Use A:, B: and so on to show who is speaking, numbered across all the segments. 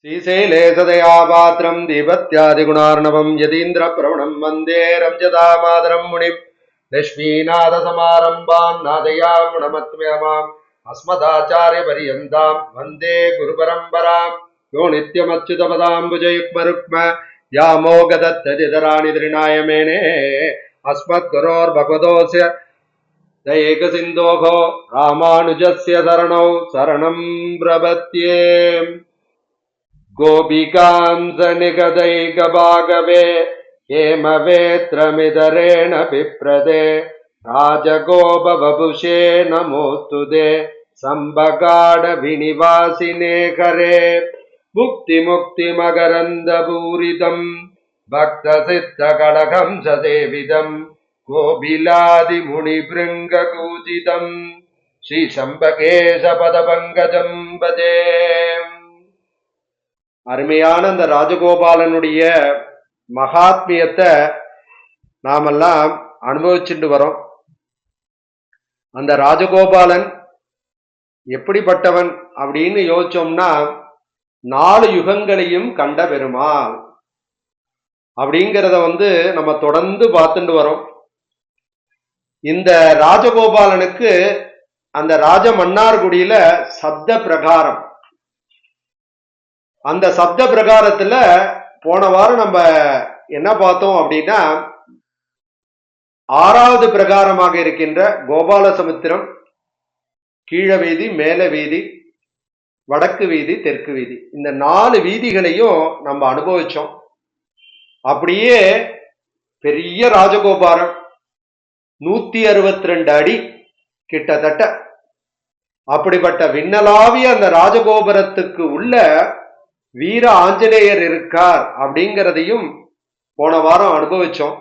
A: श्रीशैले सदया पात्रं दीपत्यादिगुणार्णवं यतीन्द्रप्रवणं वन्दे रंजतामादरं मुनिं लक्ष्मीनाथसमारम्भां नादयामुणमत्म्यमाम् अस्मदाचार्यपर्यन्तां वन्दे गुरुपरम्परां यो नित्यमच्युतपदाम्बुजयुग्मरुक्म यामोगदत्तदितराणि तृणाय मेने अस्मद्गुरोर्भगवतोऽस्य दयैकसिन्धोः रामानुजस्य शरणं प्रपद्ये। गोपिकांसनिगदैकभागवे हेमवेत्रमिदरेण बिप्रदे राजगोपवपुषे नमोऽस्तु ते सम्भगाढविनिवासिने करे मुक्तिमकरन्दपूरितं भक्तसिद्धकटकं ससेवितं गोपिलादिमुनिभृङ्गपूजितं श्रीशम्भकेशपदपङ्कजं भजे। அருமையான அந்த ராஜகோபாலனுடைய மகாத்மியத்தை நாமெல்லாம் அனுபவிச்சுட்டு வரோம். அந்த ராஜகோபாலன் எப்படிப்பட்டவன் அப்படின்னு யோசிச்சோம்னா, 4 யுகங்களையும் கண்ட பெருமாள் அப்படிங்கிறத நம்ம தொடர்ந்து பார்த்துட்டு வரோம். இந்த ராஜகோபாலனுக்கு அந்த ராஜ மன்னார்குடியில சப்த பிரகாரம், அந்த சப்த பிரகாரத்துல போன வாரம் நம்ம என்ன பார்த்தோம் அப்படின்னா, 6வது பிரகாரமாக இருக்கின்ற கோபாலசமுத்திரம், கீழ வீதி, மேல வீதி, வடக்கு வீதி, தெற்கு வீதி, இந்த 4 வீதிகளையும் நம்ம அனுபவிச்சோம். அப்படியே பெரிய ராஜகோபாலம் 162 அடி கிட்டத்தட்ட. அப்படிப்பட்ட விண்ணலாவிய அந்த ராஜகோபுரத்துக்கு உள்ள வீர ஆஞ்சநேயர் இருக்கார் அப்படிங்கிறதையும் போன வாரம் அனுபவிச்சோம்.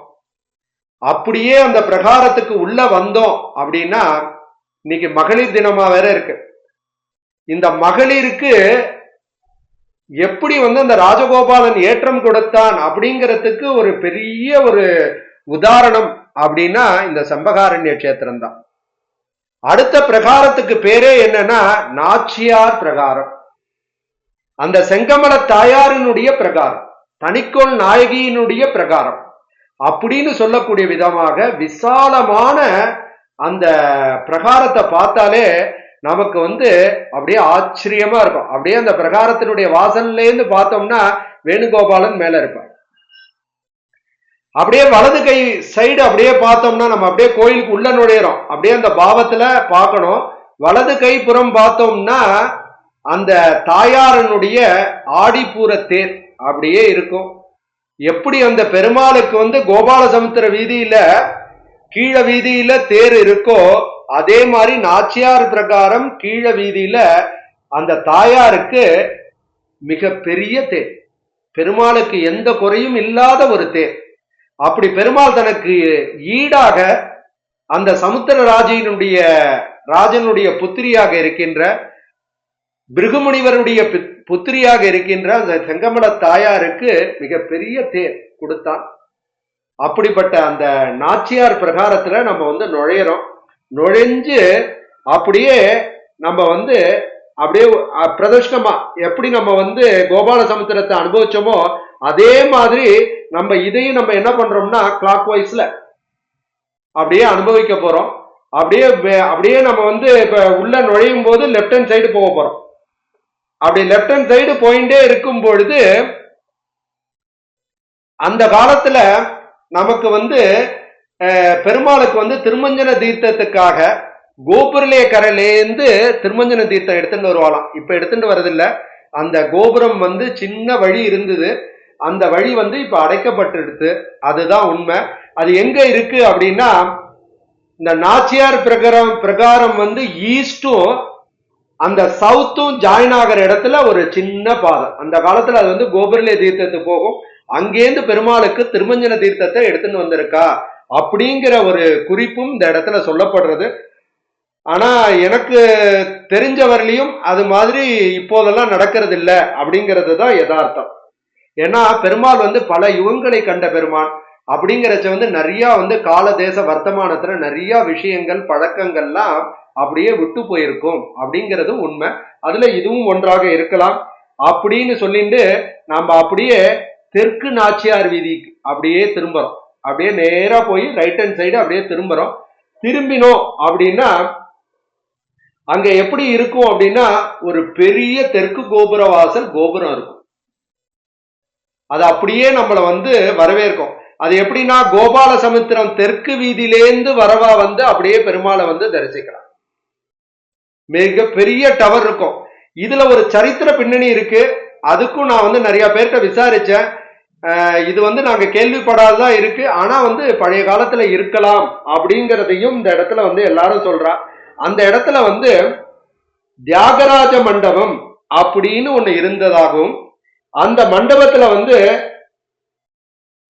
A: அப்படியே அந்த பிரகாரத்துக்கு உள்ள வந்தோம் அப்படின்னா, இன்னைக்கு மகளிர் தினமா வேற இருக்கு. இந்த மகளிருக்கு எப்படி அந்த ராஜகோபாலன் ஏற்றம் கொடுத்தான் அப்படிங்கிறதுக்கு ஒரு பெரிய ஒரு உதாரணம் அப்படின்னா இந்த செம்பகாரண்ய கஷேத்திரம் தான். அடுத்த பிரகாரத்துக்கு பேரே என்னன்னா நாச்சியார் பிரகாரம். அந்த செங்கமல தாயாரினுடைய பிரகாரம், தனிக்கோள் நாயகியினுடைய பிரகாரம் அப்படின்னு சொல்லக்கூடிய விதமாக விசாலமான அந்த பிரகாரத்தை பார்த்தாலே நமக்கு அப்படியே ஆச்சரியமா இருக்கும். அப்படியே அந்த பிரகாரத்தினுடைய வாசல்ல இருந்து பார்த்தோம்னா வேணுகோபாலன் மேல இருப்பார். அப்படியே வலது கை சைடு அப்படியே பார்த்தோம்னா நம்ம அப்படியே கோயிலுக்கு உள்ள நுழையிறோம். அப்படியே அந்த பாவத்துல பார்க்கணும். வலது கை புறம் பார்த்தோம்னா அந்த தாயாரனுடைய ஆடிப்பூர தேர் அப்படியே இருக்கும். எப்படி அந்த பெருமாளுக்கு கோபாலசமுத்திர வீதியில கீழ வீதியில தேர் இருக்கோ, அதே மாதிரி நாச்சியார் பிரகாரம் கீழ வீதியில அந்த தாயாருக்கு மிக பெரிய தேர், பெருமாளுக்கு எந்த குறையும் இல்லாத ஒரு தேர். அப்படி பெருமாள் தனக்கு ஈடாக அந்த சமுத்திர ராஜனுடைய புத்திரியாக இருக்கின்ற பிருகுமுனிவருடைய புத்திரியாக இருக்கின்ற அந்த செங்கமல தாயாருக்கு மிக பெரிய தேர் கொடுத்தான். அப்படிப்பட்ட அந்த நாச்சியார் பிரகாரத்துல நம்ம நுழையிறோம். நுழைஞ்சு அப்படியே நம்ம அப்படியே பிரதர்ஷனமா எப்படி நம்ம கோபால சமுத்திரத்தை அனுபவிச்சோமோ அதே மாதிரி நம்ம இதையும் நம்ம என்ன பண்றோம்னா கிளாக் வைஸ்ல அப்படியே அனுபவிக்க போறோம். அப்படியே நம்ம இப்ப உள்ள நுழையும் போது லெப்ட் ஹேண்ட் சைடு போக போறோம். அப்படி லெப்ட் ஹேண்ட் சைடு போயிட்டே இருக்கும் பொழுது அந்த காலத்துல நமக்கு பெருமாளுக்கு திருமஞ்சன தீர்த்தத்துக்காக கோபுரலே கரையிலேருந்து திருமஞ்சன தீர்த்தம் எடுத்துட்டு வருவாளாம். இப்ப எடுத்துட்டு வரதில்ல. அந்த கோபுரம் சின்ன வழி இருந்தது. அந்த வழி இப்ப அடைக்கப்பட்டு, அதுதான் உண்மை. அது எங்க இருக்கு அப்படின்னா, இந்த நாச்சியார் பிரகாரம் ஈஸ்டும் அந்த சவுத்தும் ஜாயின் ஆகிற இடத்துல ஒரு சின்ன பாதை. அந்த காலத்துல அது கோபுரலே தீர்த்தத்துக்கு போகும். அங்கேருந்து பெருமாளுக்கு திருமஞ்சன தீர்த்தத்தை எடுத்துன்னு வந்திருக்கா அப்படிங்கிற ஒரு குறிப்பும் இந்த இடத்துல சொல்லப்படுறது. ஆனா எனக்கு தெரிஞ்ச வரலையும் அது மாதிரி இப்போதெல்லாம் நடக்கிறது இல்லை அப்படிங்கிறது தான் யதார்த்தம். ஏன்னா பெருமாள் பல யுகங்களை கண்ட பெருமான் அப்படிங்கிறச்ச நிறைய கால தேச வர்த்தமானத்துல நிறைய விஷயங்கள் பழக்கங்கள்லாம் அப்படியே விட்டு போயிருக்கும் அப்படிங்கிறது உண்மை. அதுல இதுவும் ஒன்றாக இருக்கலாம். அப்படின்னு சொல்லிட்டு நாம அப்படியே தெற்கு நாச்சியார் வீதிக்கு அப்படியே திரும்புறோம். அப்படியே நேரா போய் ரைட் ஹேண்ட் சைடு அப்படியே திரும்புறோம். திரும்பினோம் அப்படின்னா அங்க எப்படி இருக்கும் அப்படின்னா ஒரு பெரிய தெற்கு கோபுர வாசல் கோபுரம் இருக்கும். அது அப்படியே நம்மள வந்து வரவேற்கும். அது எப்படின்னா கோபால சமுத்திரம் தெற்கு வீதியிலேந்து வரவா வந்து அப்படியே பெருமாளை வந்து தரிசிக்கலாம். மிக பெரிய டவர் இருக்கும். இதுல ஒரு சரித்திர பின்னணி இருக்கு. அதுக்கும் நான் வந்து நிறைய பேர்கிட்ட விசாரிச்சேன். இது வந்து நாங்க கேள்விப்படாததான் இருக்கு. ஆனா வந்து பழைய காலத்துல இருக்கலாம் அப்படிங்கிறதையும் இந்த இடத்துல வந்து எல்லாரும் சொல்றா. அந்த இடத்துல வந்து தியாகராஜ மண்டபம் அப்படின்னு ஒண்ணு இருந்ததாகவும், அந்த மண்டபத்துல வந்து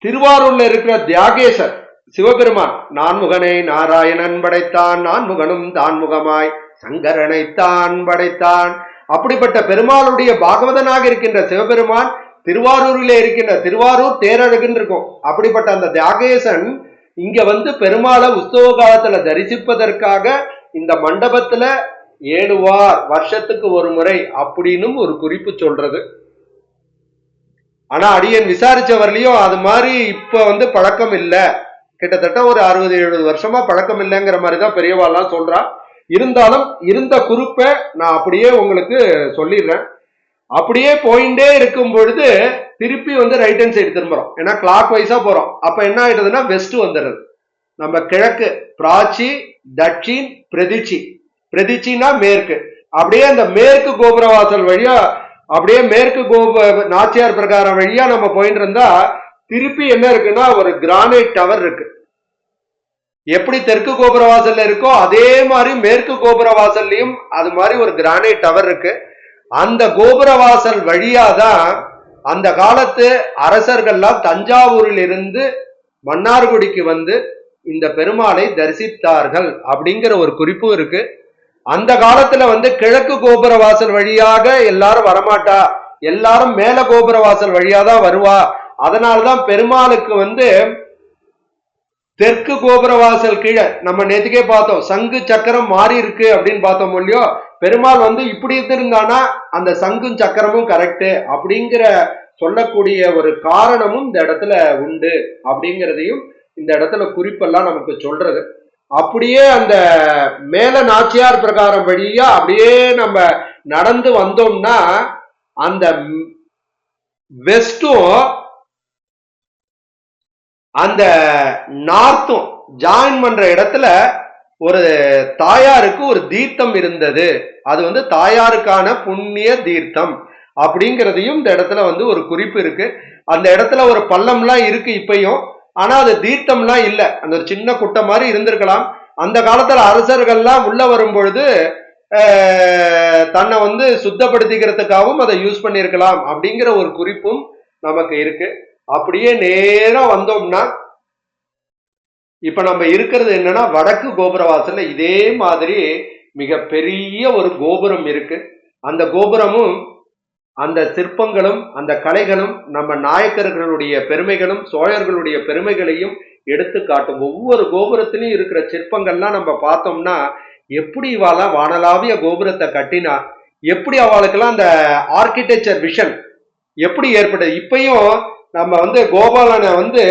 A: திருவாரூர்ல இருக்கிற தியாகேசர் சிவபெருமான் நான்முகனை நாராயணன் படைத்தான், நான்முகனும் தான்முகமாய் சங்கரனை தான் படைத்தான். அப்படிப்பட்ட பெருமாளுடைய பாகவதனாக இருக்கின்ற சிவபெருமான் திருவாரூரிலே இருக்கின்ற திருவாரூர் தேரழகுன்னு இருக்கும். அப்படிப்பட்ட அந்த தியாகேசன் இங்க வந்து பெருமாளை உற்சவ காலத்துல தரிசிப்பதற்காக இந்த மண்டபத்துல 7 வார் வருஷத்துக்கு ஒரு முறை அப்படின்னு ஒரு குறிப்பு சொல்றது. ஆனா அடியன் விசாரிச்சவர்லயும் அது மாதிரி இப்ப வந்து பழக்கம் இல்லை. கிட்டத்தட்ட ஒரு 60-70 வருஷமா பழக்கம் இல்லைங்கிற மாதிரிதான் பெரியவாள்லாம் சொல்றா. இருந்தாலும் இருந்த குறிப்பை நான் அப்படியே உங்களுக்கு சொல்லிடுறேன். அப்படியே போயிட்டே இருக்கும் பொழுது திருப்பி வந்து ரைட் ஹேண்ட் சைடு திரும்புறோம். ஏன்னா கிளாக் வைஸா போறோம். அப்ப என்ன ஆயிடுதுன்னா வெஸ்ட் வந்துடுது. நம்ம கிழக்கு பிராச்சி, தட்சின், பிரதிச்சி. பிரதிச்சின்னா மேற்கு. அப்படியே அந்த மேற்கு கோபுரவாசல் வழியா அப்படியே மேற்கு நாச்சியார் பிரகாரம் வழியா நம்ம போயிட்டு இருந்தா திருப்பி என்ன இருக்குன்னா ஒரு கிரானைட் டவர் இருக்கு. எப்படி தெற்கு கோபுர வாசல்ல இருக்கோ அதே மாதிரி மேற்கு கோபுர வாசல்லையும் அது மாதிரி ஒரு கிரானைட் டவர் இருக்கு. அந்த கோபுர வாசல் வழியாதான் அந்த காலத்து அரசர்கள்லாம் தஞ்சாவூரில் இருந்து மன்னார்குடிக்கு வந்து இந்த பெருமாளை தரிசித்தார்கள் அப்படிங்கிற ஒரு குறிப்பும் இருக்கு. அந்த காலத்துல வந்து கிழக்கு கோபுர வாசல் வழியாக எல்லாரும் வரமாட்டா, எல்லாரும் மேல கோபுர வாசல் வழியாதான் வருவா. அதனால்தான் பெருமாளுக்கு வந்து தெற்கு கோபுர வாசல் கீழே நம்ம நேற்றுக்கே பார்த்தோம், சங்கு சக்கரம் மாறி இருக்கு அப்படின்னு பார்த்தோம் இல்லையோ. பெருமாள் வந்து இப்படி இருந்தானா அந்த சங்கும் சக்கரமும் கரெக்டு அப்படிங்கிற சொல்லக்கூடிய ஒரு காரணமும் இந்த இடத்துல உண்டு அப்படிங்கிறதையும் இந்த இடத்துல குறிப்பெல்லாம் நமக்கு சொல்றது. அப்படியே அந்த மேல நாச்சியார் பிரகாரம் வழியா அப்படியே நம்ம நடந்து வந்தோம்னா அந்த வெஸ்டும் அந்த நார்த்தும் ஜாயின் பண்ற இடத்துல ஒரு தாயாருக்கு ஒரு தீர்த்தம் இருந்தது. அது வந்து தாயாருக்கான புண்ணிய தீர்த்தம் அப்படிங்கிறதையும் இந்த இடத்துல வந்து ஒரு குறிப்பு இருக்கு. அந்த இடத்துல ஒரு பள்ளம்லாம் இருக்கு இப்பயும். ஆனா அது தீர்த்தம்லாம் இல்லை, அந்த ஒரு சின்ன குட்டை மாதிரி இருந்திருக்கலாம். அந்த காலத்துல அரசர்கள்லாம் உள்ள வரும் பொழுது தன்னை வந்து சுத்தப்படுத்திக்கிறதுக்காகவும் அதை யூஸ் பண்ணியிருக்கலாம் அப்படிங்கிற ஒரு குறிப்பும் நமக்கு இருக்கு. அப்படியே நேரம் வந்தோம்னா இப்ப நம்ம இருக்கிறது என்னன்னா வடக்கு கோபுர வாசல்ல இதே மாதிரி மிக பெரிய ஒரு கோபுரம் இருக்கு. அந்த கோபுரமும் அந்த சிற்பங்களும் அந்த கலைகளும் நம்ம நாயக்கர்களுடைய பெருமைகளும் சோழர்களுடைய பெருமைகளையும் எடுத்து காட்டும். ஒவ்வொரு கோபுரத்திலையும் இருக்கிற சிற்பங்கள்லாம் நம்ம பார்த்தோம்னா எப்படி இவாளெல்லாம் வானலாவிய கோபுரத்தை கட்டினா, எப்படி அவளுக்கெல்லாம் அந்த ஆர்கிடெக்சர் விஷன் எப்படி ஏற்பட்டது. இப்பயும் நம்ம வந்து கோபாலனை வந்து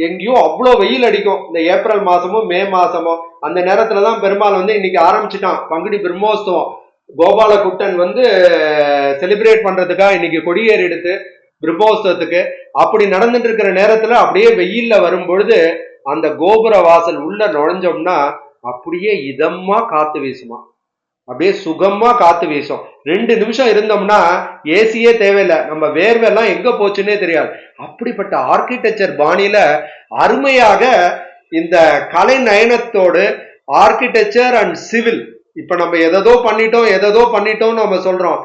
A: எங்கேயும் அவ்வளோ வெயில் அடிக்கும். இந்த ஏப்ரல் மாசமும் மே மாசமும் அந்த நேரத்துலதான் பெருமாள் வந்து இன்னைக்கு ஆரம்பிச்சுட்டான் பங்குனி பிரம்மோத்சவம். கோபாலகுட்டன் வந்து செலிப்ரேட் பண்றதுக்காக இன்னைக்கு கொடியேறி எடுத்து பிரம்மோத்சவத்துக்கு அப்படி நடந்துட்டு இருக்கிற நேரத்துல அப்படியே வெயில்ல வரும் பொழுது அந்த கோபுர வாசல் உள்ள நுழைஞ்சோம்னா அப்படியே இதமா காத்து வீசுமா, அப்படியே சுகமா காத்து வீசும். 2 நிமிஷம் இருந்தோம்னா ஏசியே தேவையில்லை, நம்ம வேர்வெல்லாம் எங்க போச்சுன்னே தெரியாது. அப்படிப்பட்ட ஆர்கிடெக்சர் பாணியில அருமையாக இந்த கலை நயனத்தோடு ஆர்கிடெக்சர் அண்ட் சிவில் இப்ப நம்ம எதோ பண்ணிட்டோம் நம்ம சொல்றோம்.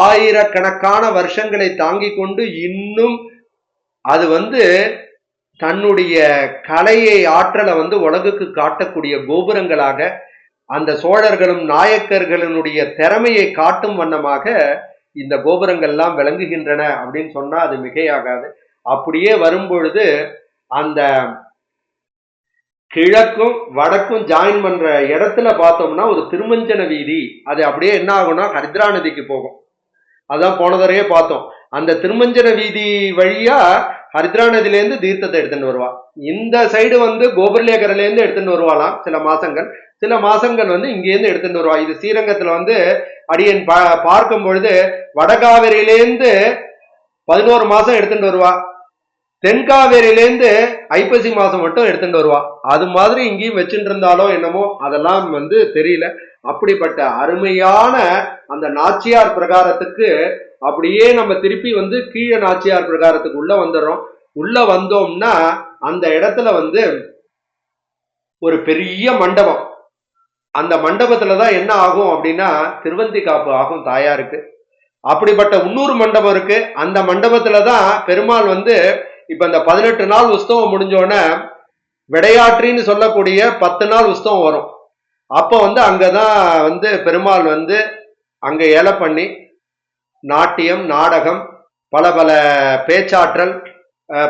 A: ஆயிரக்கணக்கான வருஷங்களை தாங்கி கொண்டு இன்னும் அது வந்து தன்னுடைய கலையை ஆற்றலை வந்து உலகுக்கு காட்டக்கூடிய கோபுரங்களாக அந்த சோழர்களும் நாயக்கர்களுடைய திறமையை காட்டும் வண்ணமாக இந்த கோபுரங்கள்லாம் விளங்குகின்றன அப்படின்னு சொன்னா அது மிகையாகாது. அப்படியே வரும்பொழுது அந்த கிழக்கும் வடக்கும் ஜாயின் பண்ற இடத்துல பார்த்தோம்னா ஒரு திருமஞ்சன வீதி. அது அப்படியே என்ன ஆகும்னா ஹரித்ரா நதிக்கு போகும். அதான் போன தடவையே பார்த்தோம். அந்த திருமஞ்சன வீதி வழியா ஹரித்ரா நதியிலேருந்து தீர்த்தத்தை எடுத்துட்டு வருவா. இந்த சைடு வந்து கோபுரலேகரில இருந்து எடுத்துட்டு வருவாளாம் சில மாசங்கள் வந்து இங்கேருந்து எடுத்துட்டு வருவா. இது ஸ்ரீரங்கத்துல வந்து அடியன் பார்க்கும் பொழுது வடகாவிரியிலேருந்து 11 மாசம் எடுத்துட்டு வருவா, தென்காவேரியிலேருந்து ஐப்பசி மாசம் மட்டும் எடுத்துட்டு வருவா. அது மாதிரி இங்கேயும் வச்சுட்டு இருந்தாலோ என்னமோ அதெல்லாம் வந்து தெரியல. அப்படிப்பட்ட அருமையான அந்த நாச்சியார் பிரகாரத்துக்கு அப்படியே நம்ம திருப்பி வந்து கீழே நாச்சியார் பிரகாரத்துக்கு உள்ள வந்துடுறோம். உள்ள வந்தோம்னா அந்த இடத்துல வந்து ஒரு பெரிய மண்டபம். அந்த மண்டபத்துலதான் என்ன ஆகும் அப்படின்னா திருவந்தி காப்பு ஆகும் தாயாருக்கு. அப்படிப்பட்ட இன்னொரு மண்டபம் இருக்கு. அந்த மண்டபத்துலதான் பெருமாள் வந்து இப்ப இந்த 18 நாள் உற்சவம் முடிஞ்சோடனே விடையாற்றின்னு சொல்லக்கூடிய 10 நாள் உற்சவம் வரும். அப்போ வந்து அங்கதான் வந்து பெருமாள் வந்து அங்க ஏல பண்ணி நாட்டியம் நாடகம் பல பல பேச்சாற்றல்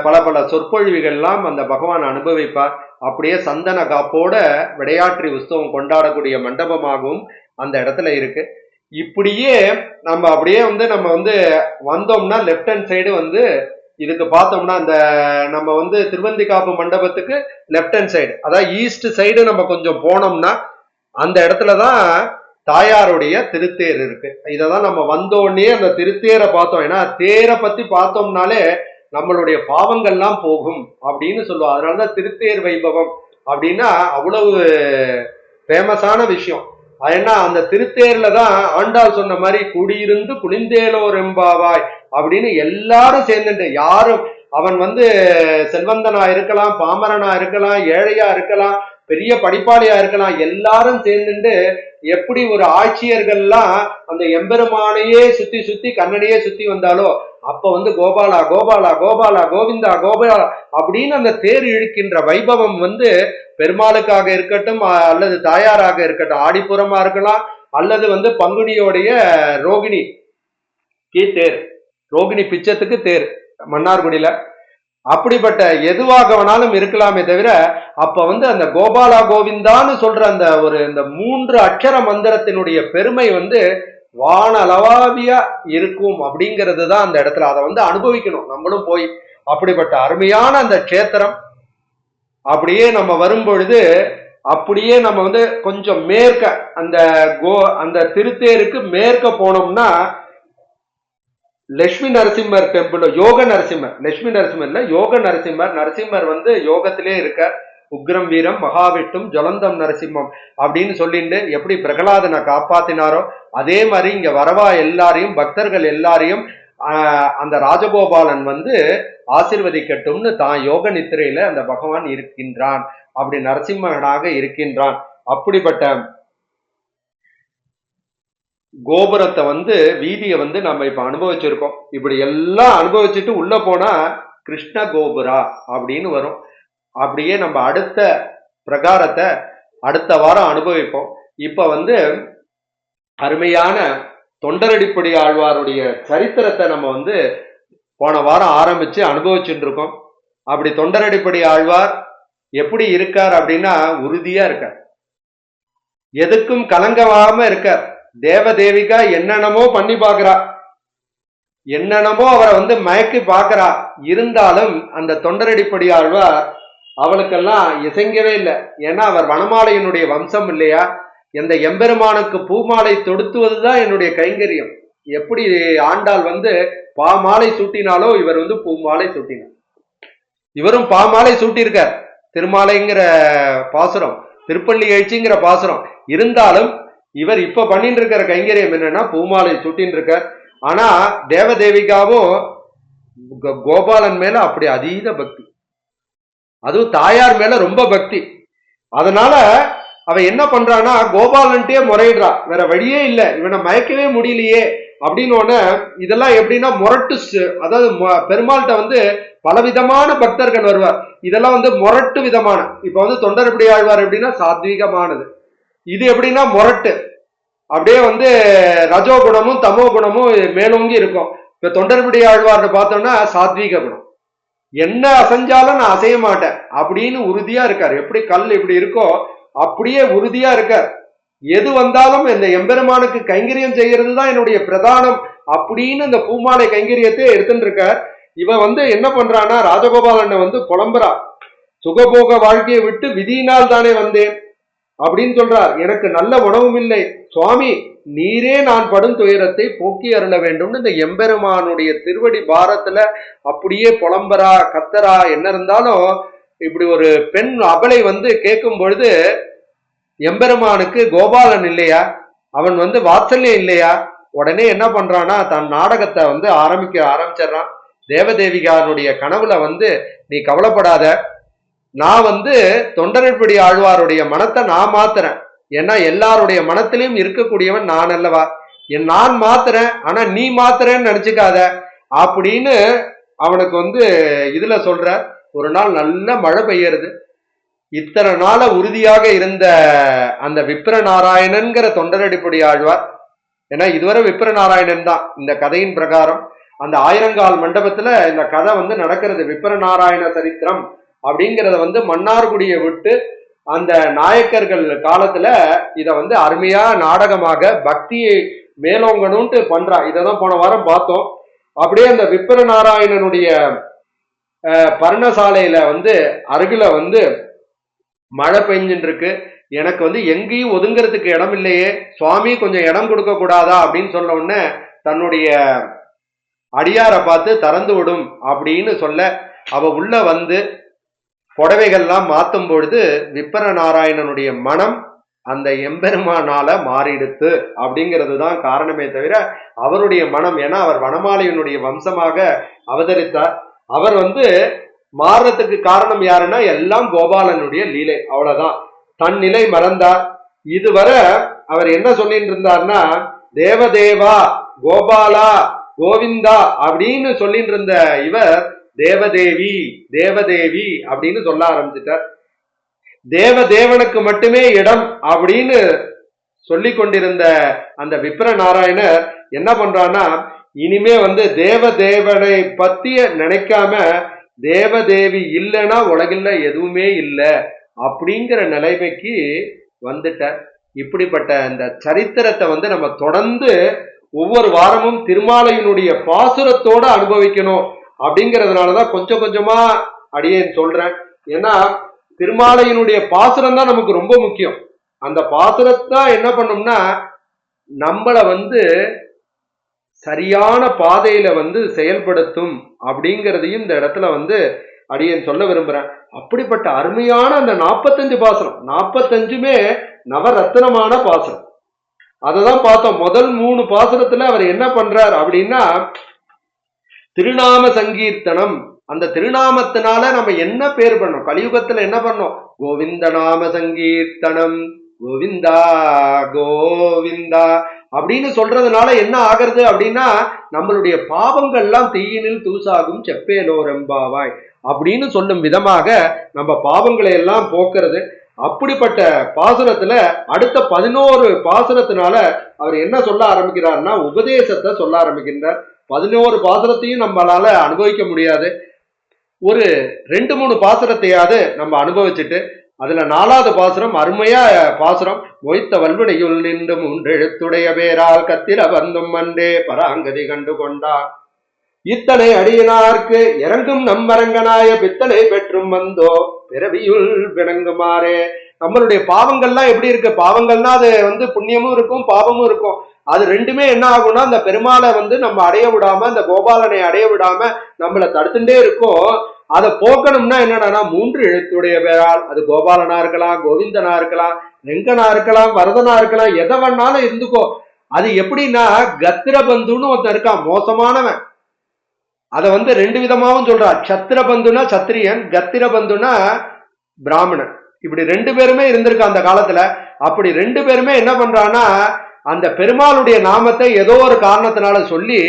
A: பல பல சொற்பொழிவுகள்லாம் அந்த பகவான் அனுபவிப்பார். அப்படியே சந்தன காப்போட விடையாற்றி உற்சவம் கொண்டாடக்கூடிய மண்டபமாகவும் அந்த இடத்துல இருக்கு. இப்படியே நம்ம அப்படியே வந்து நம்ம வந்து வந்தோம்னா லெப்ட் ஹேண்ட் சைடு வந்து இதுக்கு பார்த்தோம்னா இந்த நம்ம வந்து திருவந்தி காப்பு மண்டபத்துக்கு லெப்ட் ஹேண்ட் சைடு, அதாவது ஈஸ்ட் சைடு நம்ம கொஞ்சம் போனோம்னா அந்த இடத்துலதான் தாயாருடைய திருத்தேர் இருக்கு. இததான் நம்ம வந்தோடனே அந்த திருத்தேரை பார்த்தோம். ஏன்னா தேரை பத்தி பார்த்தோம்னாலே நம்மளுடைய பாவங்கள்லாம் போகும் அப்படின்னு சொல்லுவோம். அதனாலதான் திருத்தேர் வைபவம் அப்படின்னா அவ்வளவு ஃபேமஸான விஷயம். ஏன்னா அந்த திருத்தேர்ல தான் ஆண்டாள் சொன்ன மாதிரி குடியிருந்து குளிந்தேலோர் எம்பாவாய் அப்படின்னு எல்லாரும் சேர்ந்துட்டு, யாரும் அவன் வந்து செல்வந்தனா இருக்கலாம், பாமரனா இருக்கலாம், ஏழையா இருக்கலாம், பெரிய படிப்பாளியா இருக்கலாம், எல்லாரும் சேர்ந்துட்டு எப்படி ஒரு ஆட்சியர்கள்லாம் அந்த எம்பெருமானையே சுத்தி சுத்தி கண்ணனையே சுத்தி வந்தாலோ அப்ப வந்து கோபாலா கோபாலா கோபாலா கோவிந்தா கோபாலா அப்படின்னு அந்த தேர் இழுக்கின்ற வைபவம் வந்து பெருமாளுக்காக இருக்கட்டும் அல்லது தாயாராக இருக்கட்டும், ஆடிப்புறமா இருக்கலாம் அல்லது வந்து பங்குனியோடைய ரோகிணி தேர், ரோகிணி பிச்சத்துக்கு தேர் மன்னார்குடியில, அப்படிப்பட்ட எதுவாக வேணாலும் இருக்கலாமே தவிர அப்ப வந்து அந்த கோபாலா கோவிந்தான்னு சொல்ற அந்த ஒரு இந்த 3 அக்ஷர மந்திரத்தினுடைய பெருமை வந்து வானளவாவியா இருக்கும் அப்படிங்கிறது தான் அந்த இடத்துல. அதை வந்து அனுபவிக்கணும் நம்மளும் போய். அப்படிப்பட்ட அருமையான அந்த கஷேத்திரம். அப்படியே நம்ம வரும் பொழுது அப்படியே நம்ம வந்து கொஞ்சம் மேற்க அந்த திருத்தேருக்கு மேற்க போனோம்னா லட்சுமி நரசிம்மர் டெம்பிள், யோக நரசிம்மர், லட்சுமி நரசிம்மர் இல்ல யோக நரசிம்மர். நரசிம்மர் வந்து யோகத்திலே இருக்க உக்ரம் வீரம் மகாவிட்டும் ஜலந்தம் நரசிம்மம் அப்படின்னு சொல்லிட்டு எப்படி பிரகலாதனை காப்பாத்தினாரோ அதே மாதிரி இங்க வரவா எல்லாரையும் பக்தர்கள் எல்லாரையும் அந்த ராஜகோபாலன் வந்து ஆசிர்வதிக்கட்டும்னு தான் யோக நித்திரையில அந்த பகவான் இருக்கின்றான், அப்படி நரசிம்மனாக இருக்கின்றான். அப்படிப்பட்ட கோபுரத்தை வந்து வீதியை வந்து நம்ம இப்ப அனுபவிச்சிருக்கோம். இப்படி எல்லாம் அனுபவிச்சுட்டு உள்ள போனா கிருஷ்ண கோபுரா அப்படின்னு வரும். அப்படியே நம்ம அடுத்த பிரகாரத்தை அடுத்த வாரம் அனுபவிப்போம். இப்ப வந்து அருமையான தொண்டரடிப்படி ஆழ்வாருடைய சரித்திரத்தை நம்ம வந்து போன வாரம் ஆரம்பிச்சு அனுபவிச்சுட்டு இருக்கோம். அப்படி தொண்டரடிப்படி ஆழ்வார் எப்படி இருக்கார் அப்படின்னா உறுதியா இருக்கார், எதுக்கும் கலங்கவாம இருக்கார். தேவதேவிகா என்னென்னமோ பண்ணி பாக்குறா, என்னென்னமோ அவரை வந்து மயக்கி பாக்குறா, இருந்தாலும் அந்த தொண்டரடிப்படி ஆழ்வார் அவளுக்கெல்லாம் இசைங்கவே இல்லை. ஏன்னா அவர் வனமாலையினுடைய வம்சம் இல்லையா. எந்த எம்பெருமானுக்கு பூமாலை தொடுத்துவதுதான் என்னுடைய கைங்கரியம். எப்படி ஆண்டாள் வந்து பாமாலை சூட்டினாலோ இவர் வந்து பூமாலை சூட்டினார். இவரும் பாமாலை சூட்டியிருக்கார், திருமாலைங்கிற பாசுரம், திருப்பள்ளி எழுச்சிங்கிற பாசுரம். இருந்தாலும் இவர் இப்ப பண்ணிட்டு இருக்கிற கைங்கரியம் என்னன்னா பூமாலை சூட்டின்னு இருக்கார். ஆனா தேவதேவிகாவும் கோபாலன் மேல அப்படி அதீத பக்தி, அதுவும் தாயார் மேல ரொம்ப பக்தி. அதனால அவ என்ன பண்றான்னா கோபாலன்ட்டே முறையிடுறா, வேற வழியே இல்லை, இவனை மயக்கவே முடியலையே அப்படின்னு. இதெல்லாம் எப்படின்னா முரட்டு, அதாவது பெருமாள்கிட்ட வந்து பலவிதமான பக்தர்கள் வருவார். இதெல்லாம் வந்து முரட்டு விதமான. இப்ப வந்து தொண்டரப்படி ஆழ்வார் எப்படின்னா சாத்வீகமானது, இது எப்படின்னா முரட்டு. அப்படியே வந்து ரஜோ குணமும் தமோ குணமும் மேலோங்கி இருக்கும். இப்ப தொண்டரப்படி ஆழ்வார் பார்த்தோம்னா சாத்வீக குணம், என்ன அசைஞ்சாலும் நான் அசைய மாட்டேன் அப்படின்னு உறுதியா இருக்கார். எப்படி கல் இப்படி இருக்கோ அப்படியே உறுதியா இருக்கார். எது வந்தாலும் இந்த எம்பெருமானுக்கு கைங்கரியம் செய்கிறது தான் என்னுடைய பிரதானம் அப்படின்னு அந்த பூமாலை கைங்கரியத்தை எடுத்துட்டு இருக்கார். இவன் என்ன பண்றான்னா ராஜகோபாலனை புலம்புறா, சுகபோக வாழ்க்கையை விட்டு விதியினால் தானே வந்தேன் அப்படின்னு சொல்றார். எனக்கு நல்ல உணவும் இல்லை சுவாமி, நீரே நான் படும் துயரத்தை போக்கி அருள வேண்டும். இந்த எம்பெருமானுடைய திருவடி பாரத்துல அப்படியே புலம்பரா கத்தரா. என்ன இருந்தாலும் இப்படி ஒரு பெண் அபலை கேட்கும் பொழுது எம்பெருமானுக்கு கோபாலன் இல்லையா, அவன் வாத்சல்யம் இல்லையா? உடனே என்ன பண்றான்னா தன் நாடகத்தை ஆரம்பிச்சிடறான். தேவதேவிகானுடைய கனவுல நீ கவலைப்படாத, நான் தொண்டரன்படி ஆழ்வாருடைய மனத்தை நான் மாத்துறேன். ஏன்னா எல்லாருடைய மனத்திலையும் இருக்கக்கூடியவன் நான் அல்லவா, நான் மாத்துறேன், ஆனா நீ மாத்துறேன்னு நினைச்சுக்காத அப்படின்னு அவனுக்கு இதுல சொல்ற. ஒரு நாள் நல்ல மழை பெய்யறது. இத்தனை நாள உறுதியாக இருந்த அந்த விப்ர நாராயணன்கிற தொண்டரடிப்படி ஆழ்வார், ஏன்னா இதுவரை விப்ர நாராயணன் தான் இந்த கதையின் பிரகாரம். அந்த ஆயிரங்கால் மண்டபத்துல இந்த கதை நடக்கிறது. விப்ர நாராயண சரித்திரம் அப்படிங்கிறத மன்னார்குடியை விட்டு அந்த நாயக்கர்கள் காலத்துல இத அருமையா நாடகமாக பக்தியை மேலோங்கணும்ட்டு பண்றா. இததான் போன வாரம் பார்த்தோம். அப்படியே அந்த விப்ர நாராயணனுடைய பர்ணசாலையில அருகில மழை பெஞ்சுட்டு இருக்கு. எனக்கு எங்கேயும் ஒதுங்கிறதுக்கு இடம் இல்லையே சுவாமி, கொஞ்சம் இடம் கொடுக்க கூடாதா அப்படின்னு சொன்ன உடனே தன்னுடைய அடியாரை பார்த்து திறந்து விடும் அப்படின்னு சொல்ல, அவ உள்ள புடவைகள்லாம் மாத்தும் பொழுது விப்ர நாராயணனுடைய மனம் அந்த எம்பெருமானால மாறிடுத்து அப்படிங்கிறது தான் காரணமே தவிர அவருடைய மனம், ஏன்னா அவர் வனமாலையினுடைய வம்சமாக அவதரித்தார். அவர் மாறுறதுக்கு காரணம் யாருன்னா எல்லாம் கோபாலனுடைய லீலை, அவ்வளவுதான். தன் நிலை மறந்தார். இதுவரை அவர் என்ன சொல்லிட்டு இருந்தார்னா தேவதேவா கோபாலா கோவிந்தா அப்படின்னு சொல்லிட்டு இருந்த இவர் தேவதேவி தேவதேவி அப்படின்னு சொல்ல ஆரம்பிச்சிட்டார். தேவதேவனுக்கு மட்டுமே இடம் அப்படின்னு சொல்லி கொண்டிருந்த அந்த விப்ர நாராயணர் என்ன பண்றான்னா இனிமே தேவதேவனை பத்திய நினைக்காம தேவதேவி இல்லைன்னா உலகில் எதுவுமே இல்லை அப்படிங்கிற நிலைமைக்கு வந்துட்டார். இப்படிப்பட்ட இந்த சரித்திரத்தை நம்ம தொடர்ந்து ஒவ்வொரு வாரமும் திருமாலையினுடைய பாசுரத்தோட அனுபவிக்கணும். அப்படிங்கிறதுனாலதான் கொஞ்சம் கொஞ்சமா அடியேன் சொல்றேன். ஏன்னா திருமாலையினுடைய பாசுரம் தான் நமக்கு ரொம்ப முக்கியம். அந்த பாசுரத்தை என்ன பண்ணும்னா நம்மள சரியான பாதையில செயல்படுத்தும் அப்படிங்கிறதையும் இந்த இடத்துல அடியேன் சொல்ல விரும்புறேன். அப்படிப்பட்ட அருமையான அந்த 45 பாசுரம், 45மே நவரத்னமான பாசுரம். அததான் பார்த்தோம். முதல் 3 பாசுரத்துல அவர் என்ன பண்றார் அப்படின்னா திருநாம சங்கீர்த்தனம். அந்த திருநாமத்தினால நம்ம என்ன பேர் பண்ணோம், கலியுகத்துல என்ன பண்ணோம், கோவிந்த நாம சங்கீர்த்தனம், கோவிந்தா கோவிந்தா அப்படின்னு சொல்றதுனால என்ன ஆகிறது அப்படின்னா நம்மளுடைய பாவங்கள்லாம் தீயினில் தூசாகும் செப்பேலோ ரெம்பாவாய் அப்படின்னு சொல்லும் விதமாக நம்ம பாவங்களை எல்லாம் போக்குறது. அப்படிப்பட்ட பாசுரத்துல அடுத்த 11 பாசுரத்தினால அவர் என்ன சொல்ல ஆரம்பிக்கிறார்னா உபதேசத்தை சொல்ல ஆரம்பிக்கின்றார். 11 பாசுரத்தையும் நம்மளால அனுபவிக்க முடியாது. ஒரு 2-3 பாசுரத்தையாவது நம்ம அனுபவிச்சுட்டு அதுல 4வது பாசுரம் அருமையா பாசுரம். மொய்த்த வல்வினையுள் நின்று 3 எழுத்துடைய பேரால் கத்திர வந்தும் மண்டே பராங்கதி கண்டு கொண்டான். இத்தனை அடியினார்க்கு இறங்கும் நம்பரங்கனாய பித்தனை பெற்றும் வந்தோ பிறவியுள் விளங்குமாறே. நம்மளுடைய பாவங்கள்லாம் எப்படி இருக்கு, பாவங்கள்னா அது புண்ணியமும் இருக்கும் பாவமும் இருக்கும். அது ரெண்டுமே என்ன ஆகும்னா அந்த பெருமாளை நம்ம அடைய விடாம, அந்த கோபாலனை அடைய விடாம நம்மளை தடுத்துட்டே இருக்கும். அதை போக்கணும்னா என்னன்னா 3 எழுத்துடைய பேரால், அது கோபாலனா இருக்கலாம், கோவிந்தனா இருக்கலாம், ரெங்கனா இருக்கலாம், வரதனா இருக்கலாம், எதை வேணாலும் இருந்துக்கோ. அது எப்படின்னா கத்திரபந்துன்னு ஒருத்தன் இருக்கான், மோசமானவன். அதை 2 விதமாவும் சொல்றான். சத்திரபந்துனா சத்திரியன், கத்திரபந்துனா பிராமணன். இப்படி 2 பேருமே இருந்திருக்கான் அந்த காலத்துல. அப்படி 2 பேருமே என்ன பண்றான்னா அந்த பெருமாளுடைய நாமத்தை ஏதோ ஒரு காரணத்தினால சொல்லி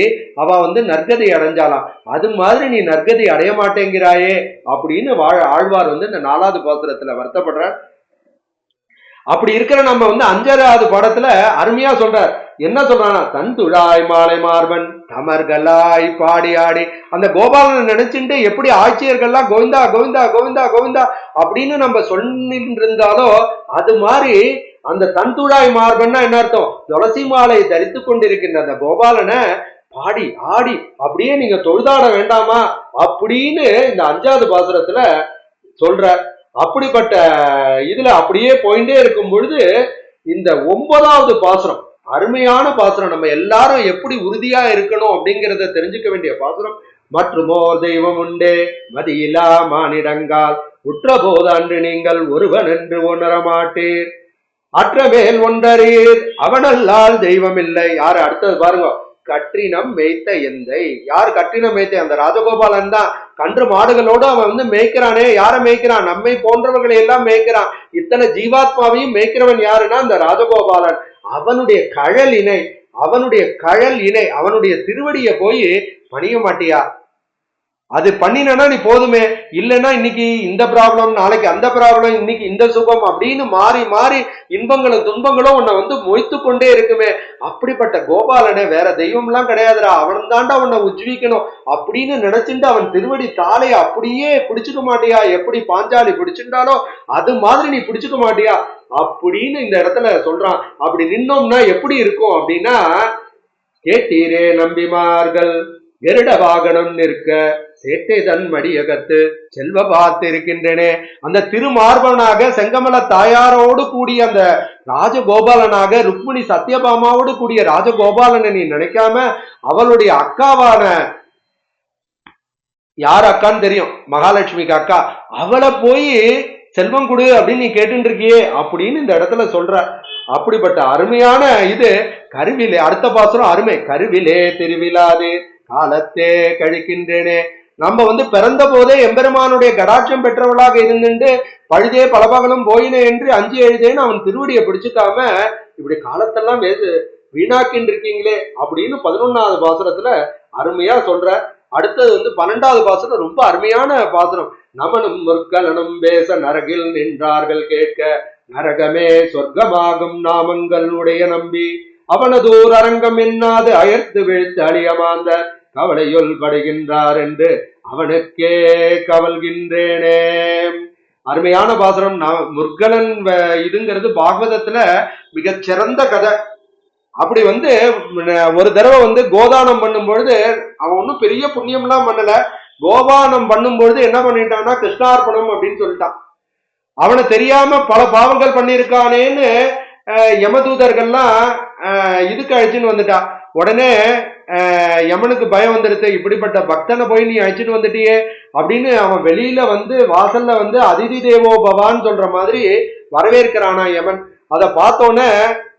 A: அவ நற்கதி அடைஞ்சாலாம். அது மாதிரி நீ நற்கதி அடைய மாட்டேங்கிறாயே அப்படின்னு ஆழ்வார் இந்த 4வது பாசுரத்துல வருத்தப்படுற. அப்படி இருக்கிற நம்ம 5வது பாடத்துல அருமையா சொல்றார். என்ன சொல்றானா தந்துழாய் மாலை மார்பன் தமர்களாய் பாடி ஆடி. அந்த கோபாலனை நினைச்சுட்டு எப்படி ஆட்சியர்கள்லாம் கோவிந்தா கோவிந்தா கோவிந்தா கோவிந்தா அப்படின்னு நம்ம சொல்லிட்டு இருந்தாலோ அது மாதிரி அந்த தந்துழாய் மார்பன்னா என்ன அர்த்தம், துளசி மாலை தரித்து கொண்டிருக்கின்ற அந்த கோபாலனை பாடி ஆடி அப்படியே நீங்க தொழுதாட வேண்டாமா அப்படின்னு இந்த 5வது பாசுரத்துல சொல்ற. அப்படிப்பட்ட இதுல அப்படியே போயிட்டே இருக்கும் பொழுது இந்த 9வது பாசுரம் அருமையான பாசுரம். நம்ம எல்லாரும் எப்படி உறுதியா இருக்கணும் அப்படிங்கிறத தெரிஞ்சுக்க வேண்டிய பாசுரம். மற்றுமோர் தெய்வம் உண்டே மதியிலா மானிடங்கால் உற்ற போதான்று நீங்கள் ஒருவன் என்று உணர மாட்டீர், அற்றமேல் ஒன்றரீர் அவனல்லால் தெய்வம் இல்லை. யாரு அடுத்தது பாருங்க, கற்றினம் மேய்த்த எந்தை. யார் கற்றினம் மேய்த்த? அந்த ராஜகோபாலன் தான். கன்று மாடுகளோடு அவன் வந்து மேய்க்கிறானே. யாரை மேய்க்கிறான்? நம்மை போன்றவர்களை எல்லாம் மேய்க்கிறான். இத்தனை ஜீவாத்மாவையும் மேய்க்கிறவன் யாருன்னா அந்த ராஜகோபாலன். அவனுடைய கழல் இணை, அவனுடைய திருவடியை போய் பணிய மாட்டியா? அது பண்ணினா நீ போதுமே. இல்லைன்னா இன்னைக்கு இந்த ப்ராப்ளம், நாளைக்கு அந்த ப்ராப்ளம், இன்னைக்கு இந்த சுகம் அப்படின்னு மாறி மாறி இன்பங்களும் துன்பங்களும் உன்னை வந்து மொய்த்து கொண்டே இருக்குமே. அப்படிப்பட்ட கோபாலனே வேற தெய்வம்லாம் கிடையாதுடா, அவன் தாண்டா உன்னை உஜ்ஜீவிக்கணும் அப்படின்னு நினைச்சுட்டு அவன் திருவடி தாளைய அப்படியே பிடிச்சுக்க மாட்டியா? எப்படி பாஞ்சாலி பிடிச்சுட்டாலோ அது மாதிரி நீ பிடிச்சுக்க மாட்டியா அப்படின்னு இந்த இடத்துல சொல்றான். அப்படி நின்னோம்னா எப்படி இருக்கும் அப்படின்னா, கேட்டீரே நம்பிமார்கள் கருட வாகனம் நிற்க சேட்டை தன் மடியகத்து செல்வ பார்த்திருக்கின்றனே. அந்த திருமார்பனாக செங்கமல தாயாரோடு கூடிய அந்த ராஜகோபாலனாக ருக்மிணி சத்யபாமாவோடு கூடிய ராஜகோபாலனை நீ நினைக்காம அவளுடைய அக்காவான, யார் அக்கான்னு தெரியும், மகாலட்சுமிக்கு அக்கா, அவளை போய் செல்வம் கொடு அப்படின்னு நீ கேட்டு இருக்கியே அப்படின்னு இந்த இடத்துல சொல்ற. அப்படிப்பட்ட அருமையான இது கருவிலே. அடுத்த பாசுரம் அருமை. கருவிலே திருவிழாது காலத்தே கழிக்கின்றேனே. நம்ம வந்து பிறந்த போதே எம்பெருமானுடைய கடாட்சம் பெற்றவளாக இருந்துட்டு பழுதே பலபகலும் போயினே என்று அஞ்சு எழுதேன்னு அவன் திருவடியை பிடிச்சுக்காம இப்படி காலத்தெல்லாம் வீணாக்கின்னு இருக்கீங்களே அப்படின்னு 11வது பாசுரத்துல அருமையா சொல்ற. அடுத்தது வந்து 12வது பாசுரம் ரொம்ப அருமையான பாசுரம். நமனும் முற்கலனும் பேச நரகில் நின்றார்கள் கேட்க நரகமே சொர்க்கமாகும் நாமங்கள் உடைய நம்பி அவனதூர் அரங்கம் என்னாது அயர்த்து வீழ்த்து அழியமாந்த கவலையுள் படுகின்றார் என்று அவனுக்கே கவல்கின்றேனே. அருமையான பாசுரம். முற்கலன் இதுங்கிறது பாகவதத்துல மிகச்சிறந்த கதை. அப்படி வந்து ஒரு தடவை வந்து கோதானம் பண்ணும் பொழுது அவன் ஒன்னும் பெரிய புண்ணியம் எல்லாம் பண்ணல. கோபானம் பண்ணும் பொழுது என்ன பண்ணிட்டான்னா கிருஷ்ணார்ப்பணம் அப்படின்னு சொல்லிட்டான். அவனை தெரியாம பல பாவங்கள் பண்ணியிருக்கானேன்னு யமதூதர்கள்லாம் இதுக்கு அழைச்சின்னு வந்துட்டா. உடனே யமனுக்கு பயம் வந்துடுது, இப்படிப்பட்ட பக்தனை போய் நீ அழைச்சிட்டு வந்துட்டியே அப்படின்னு அவன் வெளியில வந்து வாசல்ல வந்து அதிதி தேவோ பவான்னு சொல்ற மாதிரி வரவேற்கிறானா யமன். அதை பார்த்தோன்னே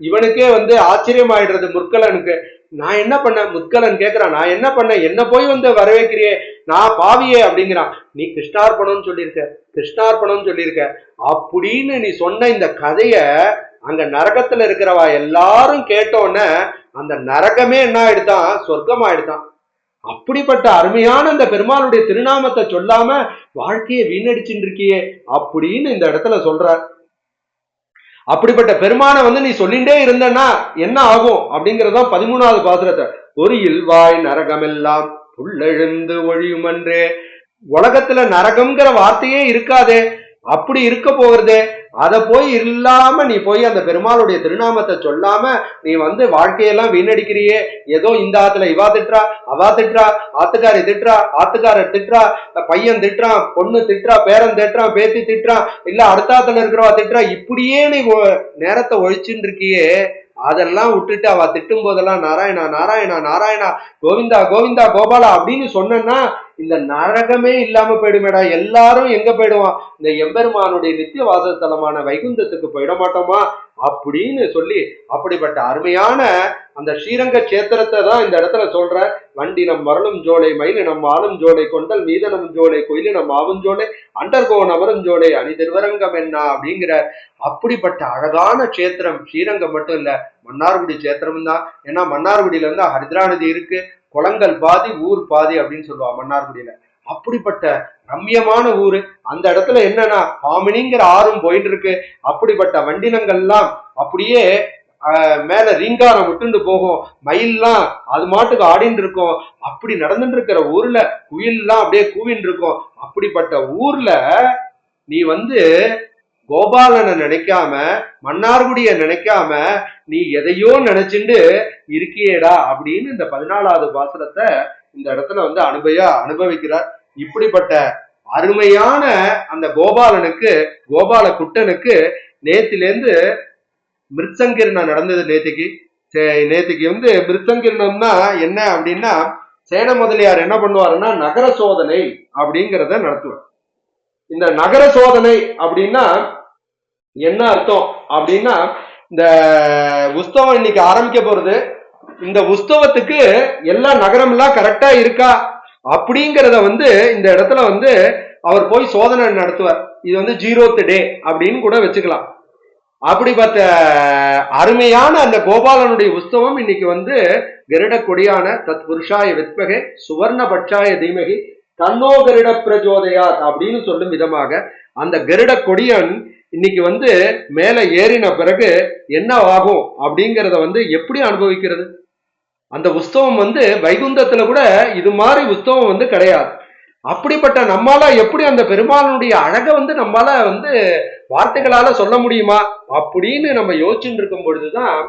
A: இவனுக்கே வந்து ஆச்சரியம் ஆயிடுறது முற்கலனுக்கு. நான் என்ன பண்ண? முற்கலன் கேட்கிறான், நான் என்ன பண்ண? என்ன போய் வந்து வரவேற்கிறியே, நான் பாவியே அப்படிங்கிறான். நீ கிருஷ்ணார்ப்பணம்னு சொல்லியிருக்க அப்படின்னு நீ சொன்ன இந்த கதைய அங்க நரகத்துல இருக்கிறவா எல்லாரும் கேட்டோன்னு அந்த நரகமே என்ன ஆயிடுதான்? சொர்க்கம் ஆயிடுதான். அப்படிப்பட்ட அருமையான இந்த பெருமாளுடைய திருநாமத்தை சொல்லாம வாழ்க்கையை வீணடிச்சுட்டு இருக்கியே அப்படின்னு இந்த இடத்துல சொல்ற. அப்படிப்பட்ட பெருமானை வந்து நீ சொல்லிண்டே இருந்தனா என்ன ஆகும் அப்படிங்கறதான் 13வது பாசுரத்தை. ஒரு இல்வாய் நரகமெல்லாம் புல்லெழுந்து ஒழியுமன்றே. உலகத்துல நரகம்ங்கிற வார்த்தையே இருக்காதே, அப்படி இருக்க போகிறதே. அதை போய் இல்லாம நீ போய் அந்த பெருமாளுடைய திருநாமத்தை சொல்லாம நீ வந்து வாழ்க்கையெல்லாம் வீணடிக்கிறியே. ஏதோ இந்த ஆத்துல இவா திட்டுறா, அவா திட்டுறா, ஆத்துக்காரி திட்டுறா, ஆத்துக்காரர் திட்டுறா, பையன் திட்டுறான், பொண்ணு திட்டுறா, பேரன் திட்டுறான், பேத்தி திட்டுறான், இல்ல அடுத்தாத்துல இருக்கிறவா திட்டுறா, இப்படியே நீ நேரத்தை ஒழிச்சுட்டு இருக்கியே. அதெல்லாம் விட்டுட்டு அவ திட்டும் போதெல்லாம் நாராயணா நாராயணா நாராயணா கோவிந்தா கோவிந்தா கோபாலா அப்படின்னு சொன்னா இந்த நரகமே இல்லாம போயிடுமேடா. எல்லாரும் எங்க போயிடுவான்? இந்த எம்பெருமானுடைய நித்திய வாசஸ்தலமான வைகுந்தத்துக்கு போயிட மாட்டோமா அப்படின்னு சொல்லி அப்படிப்பட்ட அருமையான அந்த ஸ்ரீரங்க கஷேத்திரத்தை தான் இந்த இடத்துல சொல்ற. வண்டினம் மரளும் ஜோலை மயிலினம் ஆளும் ஜோலை கொண்டல் மீதனம் ஜோலை கோயிலினம் ஆவும் ஜோலை அண்டர்கோ நவரும் ஜோலை அணி திருவரங்கம் என்ன அப்படிங்கிற அப்படிப்பட்ட அழகான கஷேத்திரம் ஸ்ரீரங்கம் மட்டும் இல்ல, மன்னார்குடி கஷேத்திரம் தான். ஏன்னா மன்னார்குடியில இருந்து ஹரித்ரா நதி இருக்கு, குளங்கள் பாதி ஊர் பாதி அப்படின்னு சொல்லுவா மன்னார்குடியில. அப்படிப்பட்ட ரம்யமான ஊரு. அந்த இடத்துல என்னன்னா பாமினிங்கிற ஆறும் போயிட்டு இருக்கு. அப்படிப்பட்ட வண்டினங்கள்லாம் அப்படியே மேல ரீங்காரம் விட்டுண்டு போகும், மயில்லாம் அது மாட்டுக்கு ஆடின்னு இருக்கும். அப்படி நடந்துட்டு இருக்கிற ஊர்ல குயில்லாம் அப்படியே கூவின்னு இருக்கும். அப்படிப்பட்ட ஊர்ல நீ வந்து கோபாலனை நினைக்காம, மன்னார்குடிய நினைக்காம நீ எதையோ நினைச்சுண்டு இருக்கியேடா அப்படின்னு இந்த 14வது பாசுரத்தை இந்த இடத்துல வந்து அனுபவிக்கிறார். இப்படிப்பட்ட அருமையான அந்த கோபால குட்டனுக்கு நேத்திலேருந்து மிருத்சங்கிரணம் நடந்தது. நேத்திக்கு வந்து மிருத்சங்கிரணம்னா என்ன அப்படின்னா, சேன முதலியார் என்ன பண்ணுவாருன்னா நகர சோதனை அப்படிங்கிறத நடத்துவார். இந்த நகர சோதனை அப்படின்னா என்ன அர்த்தம் அப்படின்னா, இந்த உற்சவம் இன்னைக்கு ஆரம்பிக்க போறது, இந்த உற்சவத்துக்கு எல்லா நகரம் எல்லாம் கரெக்டா இருக்கா அப்படிங்கிறத வந்து இந்த இடத்துல வந்து அவர் போய் சோதனை நடத்துவார். இது வந்து 0th டே அப்படின்னு கூட வச்சுக்கலாம். அப்படிப்பட்ட அருமையான அந்த கோபாலனுடைய உற்சவம் இன்னைக்கு வந்து கருட கொடியான தத் புருஷாய வித்மகே சுவர்ண பட்சாய தீமகி தன்னோ கருட பிரஜோதயாத் அப்படின்னு சொல்லும் விதமாக அந்த கருட கொடியன் இன்னைக்கு வந்து மேல ஏறின பிறகு என்ன ஆகும் அப்படிங்கிறத வந்து எப்படி அனுபவிக்கிறது? அந்த உற்சவம் வந்து வைகுந்தத்துல கூட இது மாதிரி உற்சவம் வந்து கிடையாது. அப்படிப்பட்ட நம்மால எப்படி அந்த பெருமாளுடைய அழகை வந்து நம்மால வந்து வார்த்தைகளால சொல்ல முடியுமா அப்படின்னு நம்ம யோசிச்சுட்டு இருக்கும் பொழுதுதான்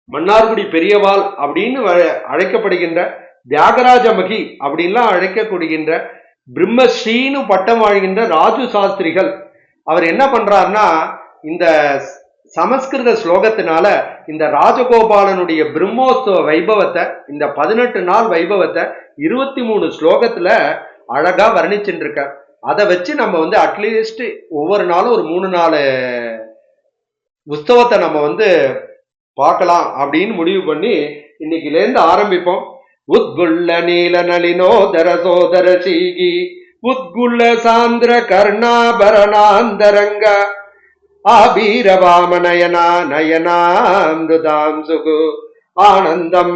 A: மன்னார்குடி பெரியவாள் அப்படின்னு அழைக்கப்படுகின்ற தியாகராஜ மகி அப்படின்லாம் அழைக்கப்படுகின்ற பிரம்மஸ்ரீனு பட்டம் வாழ்கின்ற ராஜு சாஸ்திரிகள் அவர் என்ன பண்றாருன்னா, இந்த சமஸ்கிருத ஸ்லோகத்தினால இந்த ராஜகோபாலனுடைய பிரம்மோத்சவ வைபவத்தை, இந்த 18 நாள் வைபவத்தை 23 ஸ்லோகத்துல அழகா வர்ணிச்சுட்டு இருக்க. அதை வச்சு நம்ம வந்து அட்லீஸ்ட் ஒவ்வொரு நாளும் ஒரு 3-4 உற்சவத்தை நம்ம வந்து பார்க்கலாம் அப்படின்னு முடிவு பண்ணி இன்னைக்குலேருந்து ஆரம்பிப்போம். உத்குள்ள நீல நளினோதர சோதர சீகி உத்குள்ள சாந்திர கர்ணாபரணாந்தரங்க ஆபீரவாமநயனா நயனாமிருதாம் சுகு ஆனந்தம்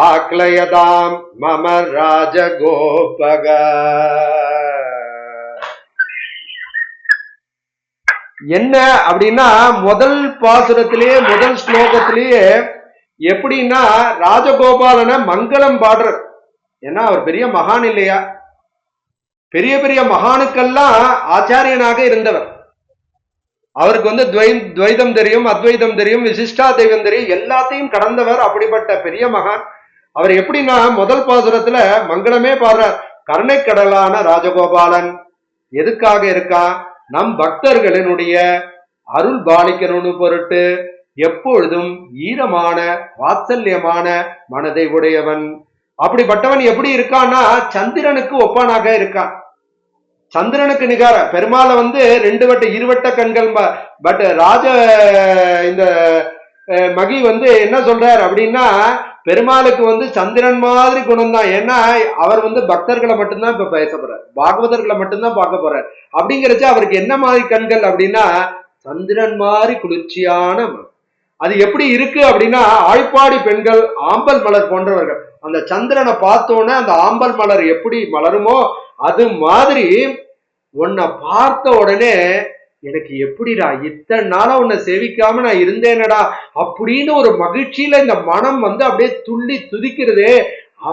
A: ஆக்லயதாம் மம ராஜகோபக. என்ன அப்படின்னா, முதல் பாசுரத்திலேயே முதல் ஸ்லோகத்திலேயே எப்படின்னா ராஜகோபாலனை மங்களம் பாடுற. ஏன்னா அவர் பெரிய மகான் இல்லையா? பெரிய பெரிய மகானுக்கெல்லாம் ஆச்சாரியனாக இருந்தவர். அவருக்கு வந்து துவைதம் தெரியும், அத்வைதம் தெரியும், விசிஷ்டா தெய்வம் தெரியும், எல்லாத்தையும் கடந்தவர். அப்படிப்பட்ட பெரிய மகான் அவர். எப்படின்னா முதல் பாசுரத்துல மங்களமே பாடுறார். கருணைக்கடலான ராஜகோபாலன் எதுக்காக இருக்கா? நம் பக்தர்களினுடைய அருள் பாலிக்கணும்னு பொருட்டு எப்பொழுதும் ஈரமான வாத்சல்யமான மனதை உடையவன். அப்படிப்பட்டவன் எப்படி இருக்கான்னா சந்திரனுக்கு ஒப்பானாக இருக்கான். சந்திரனுக்கு நிகார பெருமாளை வந்து 2 வட்ட 2 வட்ட கண்கள். பட் இந்த மகி வந்து என்ன சொல்றார் அப்படின்னா, பெருமாளுக்கு வந்து சந்திரன் மாதிரி குணம் தான். ஏன்னா அவர் வந்து பக்தர்களை மட்டும்தான் இப்ப பேச போறார், பாகவதர்களை மட்டும்தான் பார்க்க போறார். அப்படிங்கிறச்சு அவருக்கு என்ன மாதிரி கண்கள் அப்படின்னா சந்திரன் மாதிரி குளிர்ச்சியான. அது எப்படி இருக்கு அப்படின்னா, ஆழ்பாடி பெண்கள் ஆம்பல் மலர் போன்றவர்கள். அந்த சந்திரனை பார்த்தோன்னே அந்த ஆம்பல் மலர் எப்படி மலருமோ அது மாதிரி உன்னை பார்த்த உடனே எனக்கு எப்படிடா இத்தனை நாளா உன்னை சேவிக்காம நான் இருந்தேனடா அப்படின்னு ஒரு மகிழ்ச்சியில இந்த மனம் வந்து அப்படியே துள்ளி துதிக்கிறதே.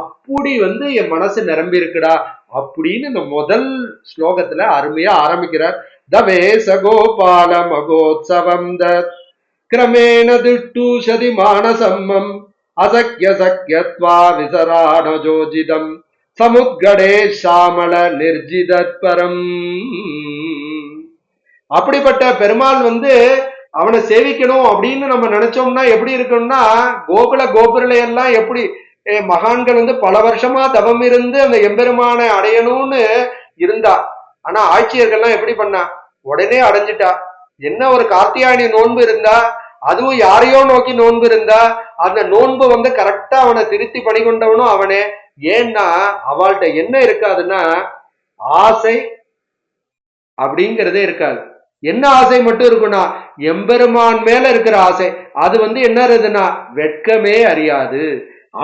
A: அப்படி வந்து என் மனசு நிரம்பி இருக்குடா அப்படின்னு இந்த முதல் ஸ்லோகத்துல அருமையா ஆரம்பிக்கிறார். தவேச கோபால மகோத்சவம் கிரமேண திட்டூஷதி மானசம்மம் அசக்ய சக்யத்வா விசராணஜோஜிதம் சமுத்கடே சாமல நிர்ஜிதத்பரம். அப்படிப்பட்ட பெருமாள் வந்து அவனை சேவிக்கணும் அப்படின்னு நம்ம நினைச்சோம்னா எப்படி இருக்கணும்னா, கோபுரலை எல்லாம் எப்படி மகான்கள் வந்து பல வருஷமா தவம் இருந்து அந்த எம்பெருமானை அடையணும்னு இருந்தா. ஆனா ஆட்சியர்கள்லாம் எப்படி பண்ணா? உடனே அடைஞ்சிட்டா. என்ன ஒரு கார்த்தியாயனி நோன்பு இருந்தா, அதுவும் யாரையோ நோக்கி நோன்பு இருந்தா, அந்த நோன்பு வந்து கரெக்டா அவனை திருத்தி பணி கொண்டவனும் அவனே. ஏன்னா அவள்கிட்ட என்ன இருக்காதுன்னா ஆசை அப்படிங்கிறதே இருக்காது. என்ன ஆசை மட்டும் இருக்குன்னா எம்பெருமான் மேல இருக்கிற ஆசை. அது வந்து என்ன இருக்குதுன்னா வெட்கமே அறியாது.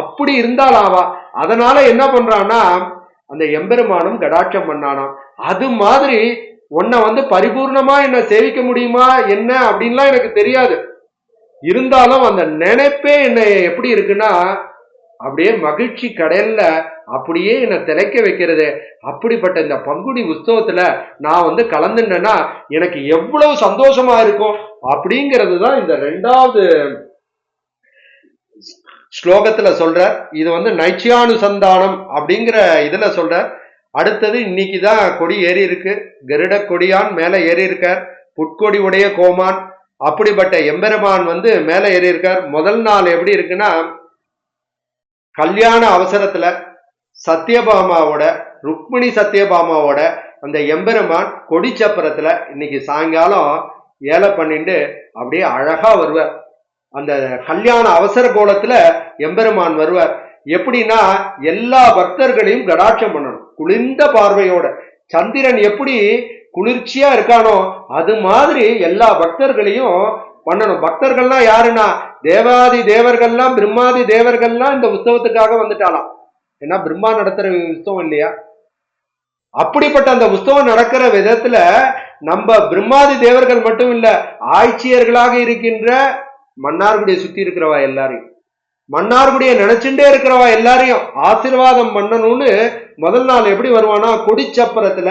A: அப்படி இருந்தால் ஆவா. அதனால என்ன பண்றான்னா அந்த எம்பெருமானும் கடாட்சம் பண்ணானாம். அது மாதிரி உன்னை வந்து பரிபூர்ணமா என்ன சேவிக்க முடியுமா என்ன அப்படின்லாம் எனக்கு தெரியாது. இருந்தாலும் அந்த நினைப்பே என்ன எப்படி இருக்குன்னா அப்படியே மகிழ்ச்சி கடல்ல அப்படியே என்னை திளைக்க வைக்கிறது. அப்படிப்பட்ட இந்த பங்குனி உற்சவத்துல நான் வந்து கலந்துட்டேன்னா எனக்கு எவ்வளவு சந்தோஷமா இருக்கும் அப்படிங்கிறது தான் இந்த 2வது ஸ்லோகத்துல சொல்ற. இது வந்து நைச்சியானுசந்தானம் அப்படிங்கிற இதுல சொல்ற. அடுத்தது இன்னைக்குதான் கொடி ஏறி இருக்கு. கருட கொடியான் மேல ஏறி இருக்கார். புட்கொடி உடைய கோமான் அப்படிப்பட்ட எம்பெருமான் வந்து மேல ஏறி இருக்கார். முதல் நாள் எப்படி இருக்குன்னா, கல்யாண அவசரத்துல சத்யபாமாவோட, ருக்மிணி சத்யபாமாவோட அந்த எம்பெருமான் கொடி சப்பரத்துல இன்னைக்கு சாயங்காலம் ஏலை பண்ணிட்டு அப்படியே அழகா வருவார். அந்த கல்யாண அவசர கோலத்துல எம்பெருமான் வருவார். எப்படின்னா எல்லா பக்தர்களையும் கடாட்சம் பண்ணணும், குளிர்ந்த பார்வையோட. சந்திரன் எப்படி குளிர்ச்சியா இருக்கானோ அது மாதிரி எல்லா பக்தர்களையும் பண்ணணும். பக்தர்கள்லாம் யாருன்னா தேவாதி தேவர்கள்லாம், பிரம்மாதி தேவர்கள்லாம் இந்த உற்சவத்துக்காக வந்துட்டாலாம். ஏன்னா பிரம்மா நடத்துற உற்சவம் இல்லையா? அப்படிப்பட்ட அந்த உற்சவம் நடக்கிற விதத்துல நம்ம பிரம்மாதி தேவர்கள் மட்டும் இல்ல, ஆட்சியர்களாக இருக்கின்ற மன்னார்குடியை சுத்தி இருக்கிறவா எல்லாரையும், மன்னார்குடியை நினைச்சுட்டே இருக்கிறவா எல்லாரையும் ஆசீர்வாதம் பண்ணணும்னு முதல் நாள் எப்படி வருவானா, கொடிச்சப்பரத்துல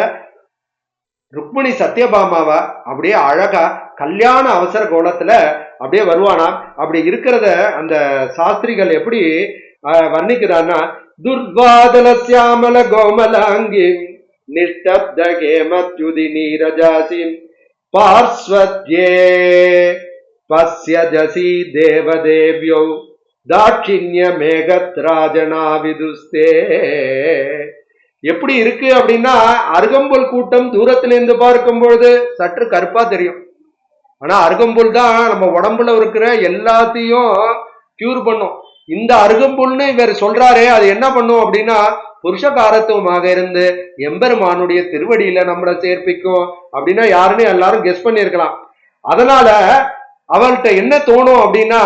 A: ருக்மிணி சத்யபாமாவா அப்படியே அழகா கல்யாண அவசர கோலத்துல அப்படியே வருவானா. அப்படி இருக்கிறத அந்த சாஸ்திரிகள் எப்படி வர்ணிக்கிறான்னா, துர்வாதல சியாமல கோமலாங்கி நிஷ்டப்த கேமத்யுதி நீரஜாசிம் பார்ஸ்வத்யே பஸ்யஜசி தேவதேவ்யோ தாட்சிண்ய மேகத்ராஜனா விதுஸ்தே. எப்படி இருக்கு அப்படின்னா, அருகம்புல் கூட்டம் தூரத்துல இருந்து பார்க்கும் பொழுது சற்று கருப்பா தெரியும். ஆனா அருகம்புல் தான் நம்ம உடம்புல இருக்கிற எல்லாத்தையும் கியூர் பண்ணும். இந்த அருகம்புல்னு இவர் சொல்றாரே, அது என்ன பண்ணும் அப்படின்னா புருஷகாரத்துவமாக இருந்து எம்பெருமானுடைய திருவடியில நம்மளை சேர்ப்பிக்கும் அப்படின்னா யாருன்னு எல்லாரும் கெஸ் பண்ணிருக்கலாம். அதனால அவள்கிட்ட என்ன தோணும் அப்படின்னா,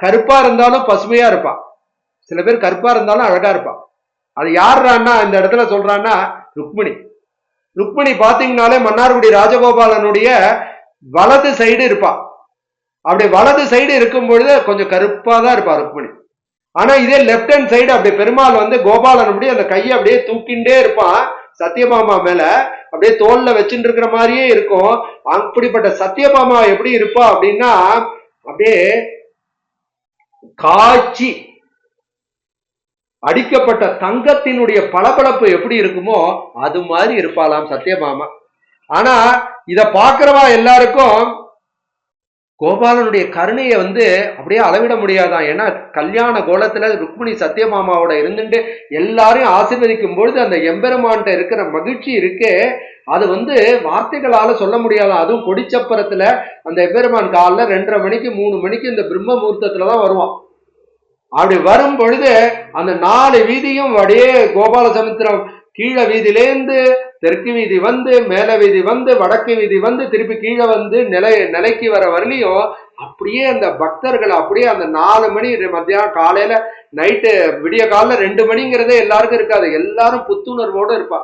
A: கருப்பா இருந்தாலும் பசுமையா இருப்பா, சில பேர் கருப்பா இருந்தாலும் அழகா இருப்பா. அது யாருன்னா இந்த இடத்துல சொல்றான்னா ருக்மிணி. ருக்மிணி பாத்தீங்கன்னாலே மன்னார்குடி ராஜகோபாலனுடைய வலது சைடு இருப்பா. அப்படி வலது சைடு இருக்கும் பொழுது கொஞ்சம் கருப்பா தான் இருப்பா ருக்மிணி. ஆனா இதே லெப்ட் ஹேண்ட் சைடு அப்படி பெருமாள் வந்து கோபாலன் அப்படி அந்த கையை அப்படியே தூக்கிண்டே இருப்பான் சத்யபாமா மேல, அப்படியே தோல்ல வச்சுட்டு இருக்கிற மாதிரியே இருக்கும். அப்படிப்பட்ட சத்யபாமா எப்படி இருப்பா அப்படின்னா, அப்படியே காய்ச்சி அடிக்கப்பட்ட தங்கத்தினுடைய பளபளப்பு எப்படி இருக்குமோ அது மாதிரி இருப்பாளாம் சத்யபாமா. ஆனா இத பாக்குறவா எல்லாருக்கும் கோபாலனுடைய கருணையை வந்து அப்படியே அளவிட முடியாதான். ஏன்னா கல்யாண கோலத்துல ருக்மிணி சத்யபாமாவோட இருந்துட்டு எல்லாரையும் ஆசீர்வதிக்கும் பொழுது அந்த எம்பெருமான்ட்ட இருக்கிற மகிழ்ச்சி இருக்கே, அது வந்து வார்த்தைகளால சொல்ல முடியாதான். அதுவும் கொடிச்சப்பரத்துல அந்த எம்பெருமான் காலில் 2:30 மணிக்கு 3 மணிக்கு இந்த பிரம்ம முகூர்த்தத்துலதான் வருவான். அப்படி வரும் பொழுது அந்த 4 வீதியும் அப்படியே கோபால சமுத்திரம் கீழே வீதியிலேருந்து தெற்கு வீதி வந்து, மேல வீதி வந்து, வடக்கு வீதி வந்து, திருப்பி கீழே வந்து நிலைக்கு வர வரலையும் அப்படியே அந்த பக்தர்கள் அப்படியே அந்த 4 மணி மத்தியானம் காலையில நைட்டு விடிய காலில் 2 மணிங்கிறதே எல்லாருக்கும் இருக்காது, எல்லாரும் புத்துணர்வோடு இருப்பா.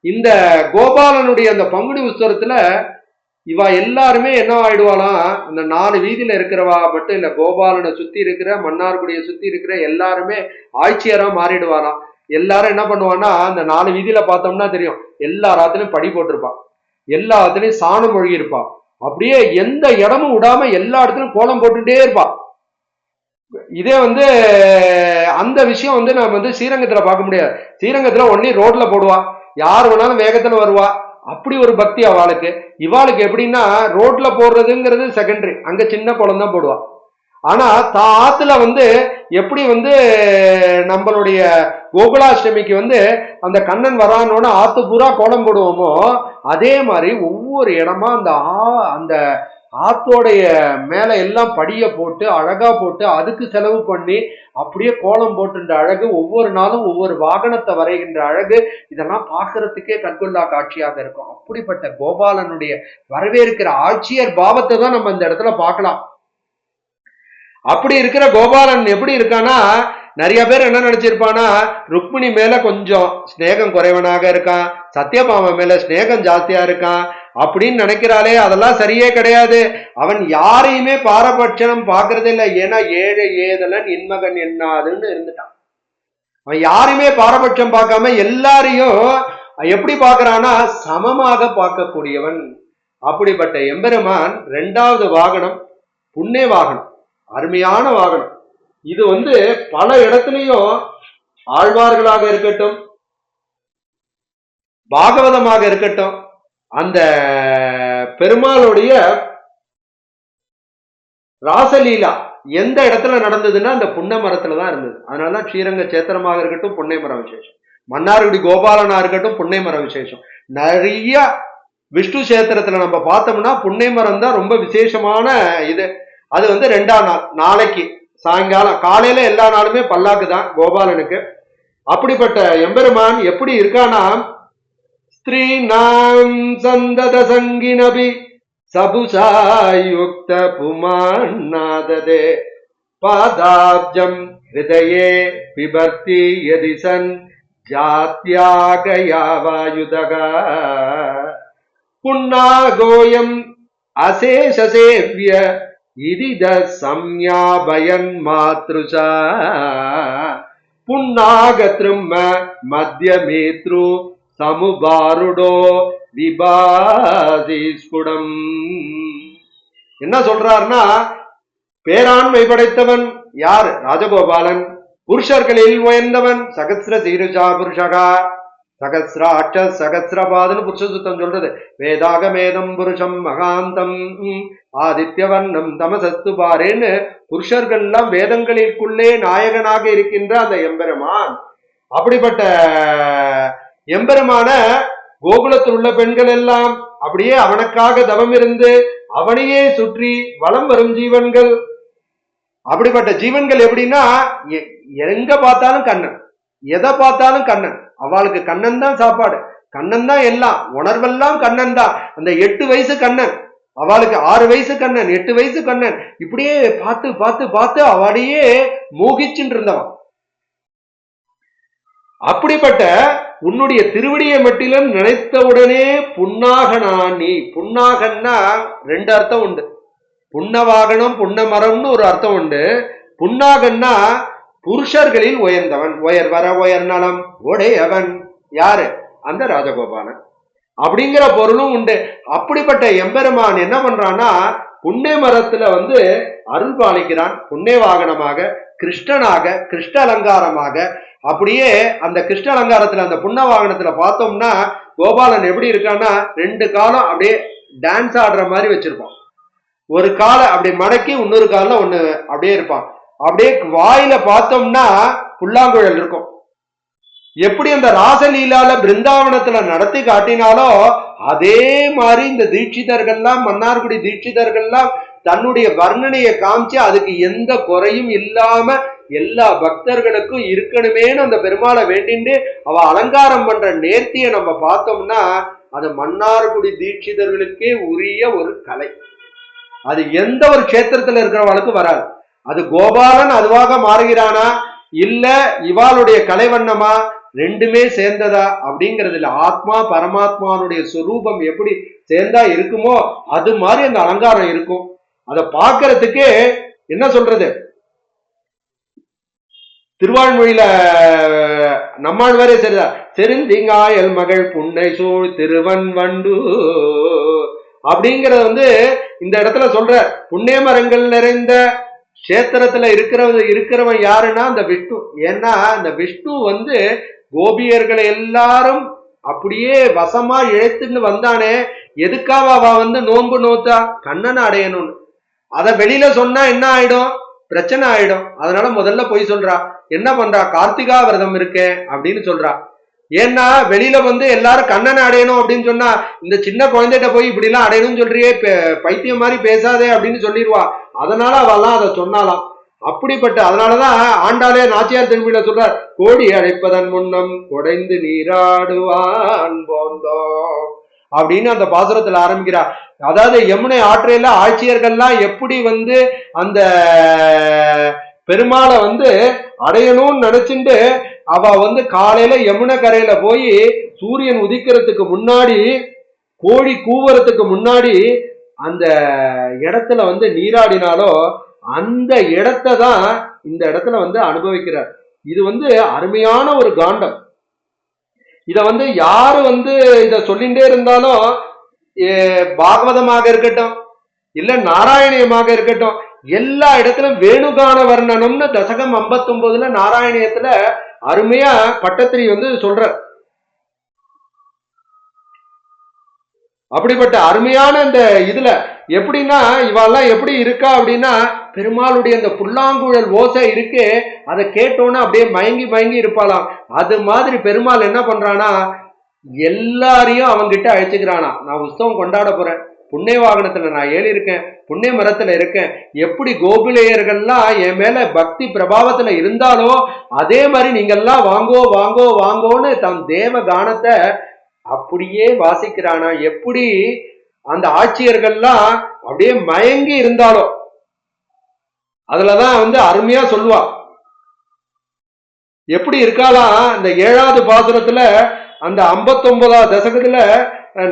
A: இந்த கோபாலனுடைய அந்த பங்குனி உற்சவத்துல இவா எல்லாருமே என்ன ஆயிடுவாளாம், அந்த 4 வீதியில இருக்கிறவா மட்டும் இல்ல, கோபாலனை சுத்தி இருக்கிற மன்னார்குடியை சுத்தி இருக்கிற எல்லாருமே ஆட்சியரா மாறிடுவாராம். எல்லாரும் என்ன பண்ணுவான்னா, அந்த 4 வீதியில பார்த்தோம்னா தெரியும், எல்லா ராத்திலையும் படி போட்டிருப்பான், எல்லா இடத்துலயும் சாணம் மொழி இருப்பா, அப்படியே எந்த இடமும் விடாம எல்லா இடத்துலயும் கோலம் போட்டுட்டே இருப்பா. இதே வந்து அந்த விஷயம் வந்து நம்ம வந்து ஸ்ரீரங்கத்துல பார்க்க முடியாது. ஸ்ரீரங்கத்துல ஒன்னே ரோட்ல போடுவா, யார் வேணாலும் வேகத்துல வருவா, அப்படி ஒரு பக்தி அவளுக்கு. இவாளுக்கு எப்படின்னா ரோட்ல போடுறதுங்கிறது செகண்டரி, அங்க சின்ன கோலம் தான் போடுவா. ஆனா ஆத்துல வந்து எப்படி வந்து நம்மளுடைய கோகுலாஷ்டமிக்கு வந்து அந்த கண்ணன் வரானோட ஆத்து பூரா கோலம் போடுவோமோ, அதே மாதிரி ஒவ்வொரு இடமா அந்த ஆத்தோடைய மேல எல்லாம் படிய போட்டு அழகா போட்டு அதுக்கு செலவு பண்ணி அப்படியே கோலம் போட்டுன்ற அழகு, ஒவ்வொரு நாளும் ஒவ்வொரு வாகனத்தை வரைகின்ற அழகு, இதெல்லாம் பார்க்கறதுக்கே கண்கொள்ளா காட்சியாக இருக்கும். அப்படிப்பட்ட கோபாலனுடைய வரவேற்கிற ஆட்சியர் பாவத்தை தான் நம்ம இந்த இடத்துல பார்க்கலாம். அப்படி இருக்கிற கோபாலன் எப்படி இருக்கானா, நிறைய பேர் என்ன நினைச்சிருப்பானா, ருக்மிணி மேல கொஞ்சம் ஸ்நேகம் குறைவனாக இருக்கான், சத்யபாமா மேல ஸ்நேகம் ஜாஸ்தியா இருக்கான் அப்படின்னு நினைக்கிறாளே, அதெல்லாம் சரியே கிடையாது. அவன் யாரையுமே பாரபட்சம் பார்க்கறதே இல்லை. ஏன்னா ஏழை ஏதலன் இன்மகன் என்னாதுன்னு இருந்துட்டான். அவன் யாருமே பாரபட்சம் பார்க்காம எல்லாரையும் எப்படி பார்க்கறானா சமமாக பார்க்கக்கூடியவன். அப்படிப்பட்ட எம்பெருமான் இரண்டாவது வாகனம் புண்ணே வாகனம், அருமையான வாகனம். இது பல இடத்துலயும் ஆழ்வார்களாக இருக்கட்டும், பாகவதமாக இருக்கட்டும், அந்த பெருமாளுடைய ராசலீலா எந்த இடத்துல நடந்ததுன்னா அந்த புன்னை மரத்துல தான் இருந்தது. அதனாலதான் ஸ்ரீரங்க சேத்திரமாக இருக்கட்டும் புன்னை மரம் விசேஷம், மன்னார்குடி கோபாலனா இருக்கட்டும் புன்னை மரம் விசேஷம். நிறைய விஷ்ணு சேத்திரத்துல நம்ம பார்த்தோம்னா புன்னை மரம் தான் ரொம்ப விசேஷமான இது. அது ரெண்டாம் நாள், நாளைக்கு சாயங்காலம், காலையில எல்லா நாளுமே பல்லாக்கு தான் கோபாலனுக்கு. அப்படிப்பட்ட எம்பெருமான் எப்படி இருக்கானா, ஸ்திரீநாம் சந்தத சங்கினபி சபுசாயுக்த புமான்னாததே பாதாப்ஜம் ஹிருதயே பிபர்த்தி யதிசன் ஜாத்யாகயாவாயுதகா புன்னாகோயம் அசேஷசேவ்ய இதித சம்யாபயன் மாத்ருஷா புன்னாகத்ரும்ம மத்யமேத்ரு சமுபாருடோ விபாதிஸ்புடம். என்ன சொல்றாருன்னா, பேராண்மை படைத்தவன் யார்? ராஜகோபாலன். புருஷர்களில் உயர்ந்தவன் சகசிர சீருஷா புருஷகா சகசிராட்ச சகசிரபாதன் புருஷ சுத்தம் சொல்றது. வேதாகமேதம் புருஷம் மகாந்தம் ஆதித்யவர்ணம் தமசத்து பாரேன்னு புருஷர்கள்லாம் வேதங்களிற்குள்ளே நாயகனாக இருக்கின்ற அந்த எம்பெருமான். அப்படிப்பட்ட எம்பெருமான கோகுலத்தில் உள்ள பெண்கள் எல்லாம் அப்படியே அவனுக்காக தவம் இருந்து அவனையே சுற்றி வலம் வரும் ஜீவன்கள். அப்படிப்பட்ட ஜீவன்கள் எப்படின்னா, எங்க பார்த்தாலும் கண்ணன், எதை பார்த்தாலும் கண்ணன். அவளுக்கு கண்ணன் தான் சாப்பாடு, கண்ணன் தான் எல்லாம், உணர்வெல்லாம் கண்ணன் தான். அந்த 8 வயசு கண்ணன், அவளுக்கு 6 வயசு கண்ணன், 8 வயசு கண்ணன், இப்படியே பார்த்து பார்த்து பார்த்து அவளையே மோகிச்சுட்டு இருந்தவன். அப்படிப்பட்ட உன்னுடைய திருவடியை மட்டிலும் நினைத்தவுடனே புன்னாகனா நீ. புன்னாகன்னா 2 அர்த்தம் உண்டு. புன்னவாகனம் புன்ன மரம்னு ஒரு அர்த்தம் உண்டு. புன்னாகன்னா புருஷர்களில் உயர்ந்தவன், உயர் வர உயர் நலம் உடையவன். யாரு? அந்த ராஜகோபாலன் அப்படிங்கிற பொருளும் உண்டு. அப்படிப்பட்ட எம்பெருமான் என்ன பண்றான்னா, புண்ணை மரத்துல அருள் பாலிக்கிறான். புண்ணை வாகனமாக, கிருஷ்ணனாக, கிருஷ்ண அலங்காரமாக. அப்படியே அந்த கிருஷ்ண அலங்காரத்துல அந்த புண்ண வாகனத்துல பார்த்தோம்னா கோபாலன் எப்படி இருக்கான்னா, 2 காலம் அப்படியே டான்ஸ் ஆடுற மாதிரி வச்சிருப்பான். ஒரு காலை அப்படி மடக்கி இன்னொரு கால ஒண்ணு அப்படியே இருப்பான். அப்படியே வாயில பார்த்தோம்னா புல்லாங்குழல் இருக்கும். எப்படி அந்த ராசலீலால பிருந்தாவனத்துல நடத்தி காட்டினாலோ அதே மாதிரி இந்த தீட்சிதர்கள்லாம், மன்னார்குடி தீட்சிதர்கள்லாம் தன்னுடைய வர்ணனையை காமிச்சு அதுக்கு எந்த குறையும் இல்லாம எல்லா பக்தர்களுக்கும் இருக்கணுமேனு அந்த பெருமாளை வேண்டிண்டு அவ அலங்காரம் பண்ற நேர்த்தியை நம்ம பார்த்தோம்னா அது மன்னார்குடி தீட்சிதர்களுக்கே உரிய ஒரு கலை. அது எந்த ஒரு கஷேத்திரத்துல இருக்கிறவளுக்கு வராது. அது கோபாலன் அதுவாக மாறுகிறானா இல்ல இவாளுடைய கலைவண்ணமா, ரெண்டுமே சேர்ந்ததா அப்படிங்கிறது இல்ல. ஆத்மா பரமாத்மானுடைய சொரூபம் எப்படி சேர்ந்தா இருக்குமோ அது மாதிரி அந்த அலங்காரம் இருக்கும். அதை பார்க்கறதுக்கு என்ன சொல்றது, திருவாழ்மொழியில நம்மாழ்வாரே சரிதா, செருந்திங்காயல் மகள் புன்னை சூழ் திருவன் வண்டு அப்படிங்கறது இந்த இடத்துல சொல்ற. புண்ணிய மரங்கள் நிறைந்த கஷேத்திரத்துல இருக்கிறவன் யாருன்னா அந்த விஷ்ணு. ஏன்னா அந்த விஷ்ணு கோபியர்களை எல்லாரும் அப்படியே வசமா இழைத்துன்னு வந்தானே, எதுக்காக அவ நோன்பு நோத்தா? கண்ணனை அடையணும்னு. அத வெளியில சொன்னா என்ன ஆயிடும்? பிரச்சனை ஆயிடும். அதனால முதல்ல போய் சொல்றா. என்ன பண்றா? கார்த்திகா விரதம் இருக்கேன் அப்படின்னு சொல்றா. ஏன்னா வெளியில எல்லாரும் கண்ணனை அடையணும் அப்படின்னு சொன்னா, இந்த சின்ன குழந்தைகிட்ட போய் இப்படி எல்லாம் அடையணும்னு சொல்றியே, பைத்தியம் மாதிரி பேசாதே அப்படின்னு சொல்லிடுவா. அதனால அவெல்லாம் அதை சொன்னாலாம். அப்படிப்பட்ட அதனாலதான் ஆண்டாளே நாச்சியார் திரும்பியில சொல்றார், கோடி அழைப்பதன் முன்னம் கொடைந்து நீராடுவான் போந்தோ அப்படின்னு அந்த பாசுரத்துல ஆரம்பிக்கிறார். அதாவது யமுனை ஆற்றையில ஆட்சியர்கள்லாம் எப்படி அந்த பெருமாளை அடையணும்னு நினைச்சுட்டு அவ காலையில யமுனை கரையில போய் சூரியன் உதிக்கிறதுக்கு முன்னாடி, கோழி கூவறதுக்கு முன்னாடி அந்த இடத்துல நீராடினாலோ அந்த இடத்தை தான் இந்த இடத்துல அனுபவிக்கிறார். இது அருமையான ஒரு காண்டம். இத யாரு இத சொல்லிட்டே இருந்தாலும் பாகவதமாக இருக்கட்டும், இல்ல நாராயணியமாக இருக்கட்டும், எல்லா இடத்திலும் வேணுகான வர்ணனம்னு தசகம் 59 நாராயணியத்துல அருமையா பட்டத்திரி சொல்ற. அப்படிப்பட்ட அருமையான இந்த இதுல எப்படின்னா இவெல்லாம் எப்படி இருக்கா அப்படின்னா, பெருமாளுடைய அந்த புல்லாங்குழல் ஓசை இருக்கு, அதை கேட்டோன்னு அப்படியே மயங்கி மயங்கி இருப்பாளாம். அது மாதிரி பெருமாள் என்ன பண்றானா, எல்லாரையும் அவங்கிட்ட அழைச்சுக்கிறானா. நான் உற்சவம் கொண்டாட போறேன், புண்ணிய வாகனத்துல நான் ஏறி இருக்கேன், புண்ணிய மரத்துல இருக்கேன். எப்படி கோகுலேயர்கள்லாம் என் மேல பக்தி பிரபாவத்துல இருந்தாலோ அதே மாதிரி நீங்கெல்லாம் வாங்கோ வாங்கோ வாங்கோன்னு தன் தேவ கானத்தை அப்படியே வாசிக்கிறானா. எப்படி அந்த ஆட்சியர்கள்லாம் அப்படியே மயங்கி இருந்தாலும் அதுலதான் அருமையா சொல்லுவா. எப்படி இருக்காலாம் இந்த 7வது பாசுரத்துல, அந்த 59வது தசகத்துல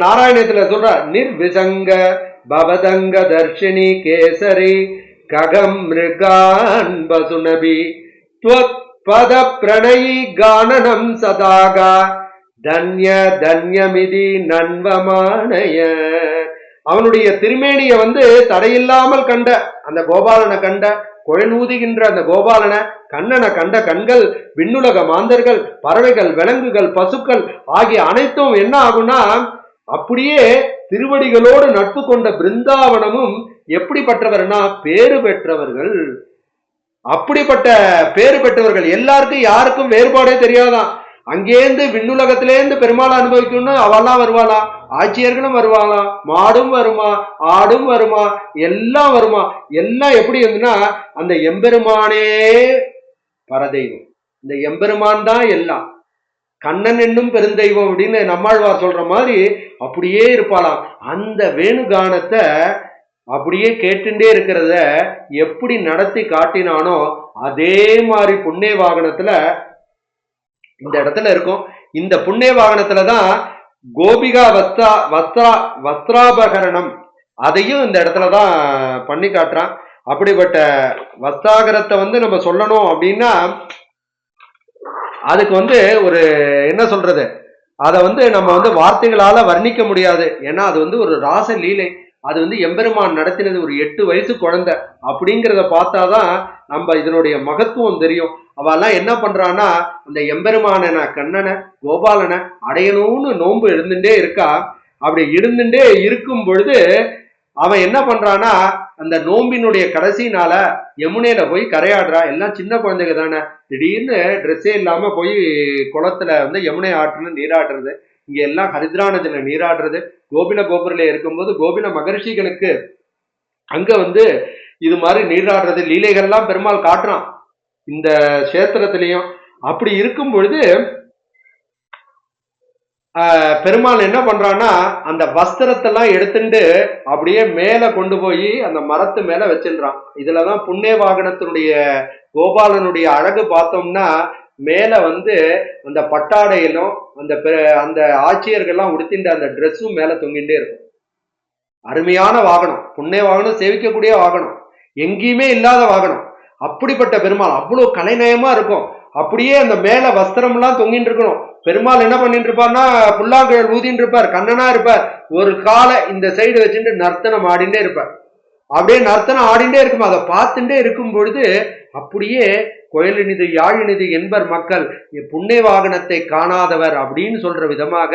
A: நாராயணத்துல சொல்ற, நிர்விசங்க பவதங்க தர்ஷினி கேசரி ககம் மிருகான் பசுநபி துவத் பத பிரணயி கானனம் சதாகா தன்ய தன்யமிதி நன்வமானய. அவனுடைய திருமேனிய தடையில்லாமல் கண்ட அந்த கோபாலனை கண்ட, குழல் ஊதுகின்ற அந்த கோபாலனை கண்ணனை கண்ட கண்கள், விண்ணுலக மாந்தர்கள், பறவைகள், விலங்குகள், பசுக்கள் ஆகிய அனைத்தும் என்ன ஆகும்னா, அப்படியே திருவடிகளோடு நட்பு கொண்ட பிருந்தாவனமும் எப்படிப்பட்டவர்னா பேறு பெற்றவர்கள். அப்படிப்பட்ட பேறு பெற்றவர்கள் எல்லாருக்கும் யாருக்கும் வேறுபாடே தெரியாதான். அங்கேருந்து விண்ணுலகத்திலேருந்து பெருமாளை அனுபவிக்கணும்னு அவெல்லாம் வருவாளா, ஆட்சியர்களும் வருவாளா, மாடும் வருமா, ஆடும் வருமா, எல்லாம் வருமா. எல்லாம் எப்படி அந்த எம்பெருமானே பரதெய்வம், இந்த எம்பெருமான் தான் எல்லாம், கண்ணன் என்னும் பெருந்தெய்வம் அப்படின்னு நம்மாழ்வார் சொல்ற மாதிரி அப்படியே இருப்பாளாம். அந்த வேணுகானத்தை அப்படியே கேட்டுட்டே இருக்கிறத எப்படி நடத்தி காட்டினானோ அதே மாதிரி புண்ணிய வாகனத்துல இந்த இடத்துல இருக்கும். இந்த புண்ணிய வாகனத்துலதான் கோபிகா வஸ்திராபகரணம் அதையும் இந்த இடத்துலதான் பண்ணி காட்டுறான். அப்படிப்பட்ட வஸ்தாகரத்தை நம்ம சொல்லணும் அப்படின்னா அதுக்கு ஒரு என்ன சொல்றது, அதை நம்ம வார்த்தைகளால வர்ணிக்க முடியாது. ஏன்னா அது ஒரு ராச லீலை. அது எம்பெருமான் நடத்தினது ஒரு 8 வயசு குழந்தை. அப்படிங்கிறத பார்த்தாதான் நம்ம இதனுடைய மகத்துவம் தெரியும். அவெல்லாம் என்ன பண்றான்னா, அந்த எம்பெருமான கண்ணனை கோபாலனை அடையணும்னு நோன்பு இருந்துட்டே இருக்கா. அப்படி இருந்துட்டே இருக்கும் பொழுது அவன் என்ன பண்றானா, அந்த நோம்பினுடைய கடைசி நாள யமுனையில போய் கரையாடுறா. எல்லாம் சின்ன குழந்தைங்க தானே, திடீர்னு ட்ரெஸ்ஸே இல்லாம போய் குளத்துல யமுனை ஆற்றுல நீராடுறது, இங்க எல்லாம் ஹரித்ரா நதியில நீராடுறது. கோபில கோபுரில இருக்கும்போது கோபில மகர்ஷிகளுக்கு அங்க இது மாதிரி நீராடுறது லீலைகள்லாம் பெருமாள் காட்டுறான் இந்த கஷேத்திரத்திலையும். அப்படி இருக்கும் பொழுது பெருமாள் என்ன பண்றான்னா, அந்த வஸ்திரத்தெல்லாம் எடுத்துட்டு அப்படியே மேல கொண்டு போய் அந்த மரத்து மேல வச்சிருறான். இதுலதான் புண்ணிய வாகனத்தினுடைய கோபாலனுடைய அழகு பார்த்தோம்னா, மேல அந்த பட்டாடையிலும் அந்த ஆட்சியர்கள்லாம் உடுத்தின்ற அந்த ட்ரெஸ்ஸும் மேல தொங்கிட்டே இருக்கும். அருமையான வாகனம், புண்ணிய வாகனம், சேவிக்கக்கூடிய வாகனம், எங்கேயுமே இல்லாத வாகனம். அப்படிப்பட்ட பெருமாள் அவ்வளவு கலைநயமா இருக்கும். அப்படியே அந்த மேல வஸ்திரம் எல்லாம் தொங்கிட்டு இருக்கணும். பெருமாள் என்ன பண்ணிட்டு இருப்பார்னா, புல்லாங்குழல் ஊதிட்டு இருப்பார், கண்ணனா இருப்பார். ஒரு காலை இந்த சைடு வச்சுட்டு நர்த்தனம் ஆடிண்டே இருப்பார். அப்படியே நர்த்தனம் ஆடிண்டே இருக்கும். அதை பார்த்துட்டே இருக்கும் பொழுது அப்படியே கோயிலினிது யாழினிது என்பர் மக்கள் புண்ணிய வாகனத்தை காணாதவர் அப்படின்னு சொல்ற விதமாக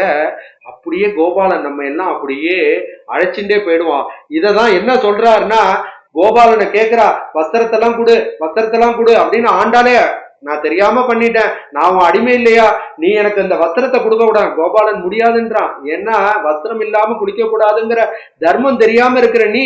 A: அப்படியே கோபாலன் நம்ம எல்லாம் அப்படியே அழைச்சுட்டே போயிடுவான். இததான் என்ன சொல்றாருன்னா, கோபாலனை கேட்கிறா, வஸ்திரத்தெல்லாம் கொடு அப்படின்னு. ஆண்டாலே, நான் தெரியாம பண்ணிட்டேன், நான் உன் அடிமை இல்லையா, நீ எனக்கு அந்த வஸ்திரத்தை கொடுக்க கூடாது. கோபாலன் முடியாதுன்றான். ஏன்னா வஸ்திரம் இல்லாம குடிக்க கூடாதுங்கிற தர்மம் தெரியாம இருக்கிற நீ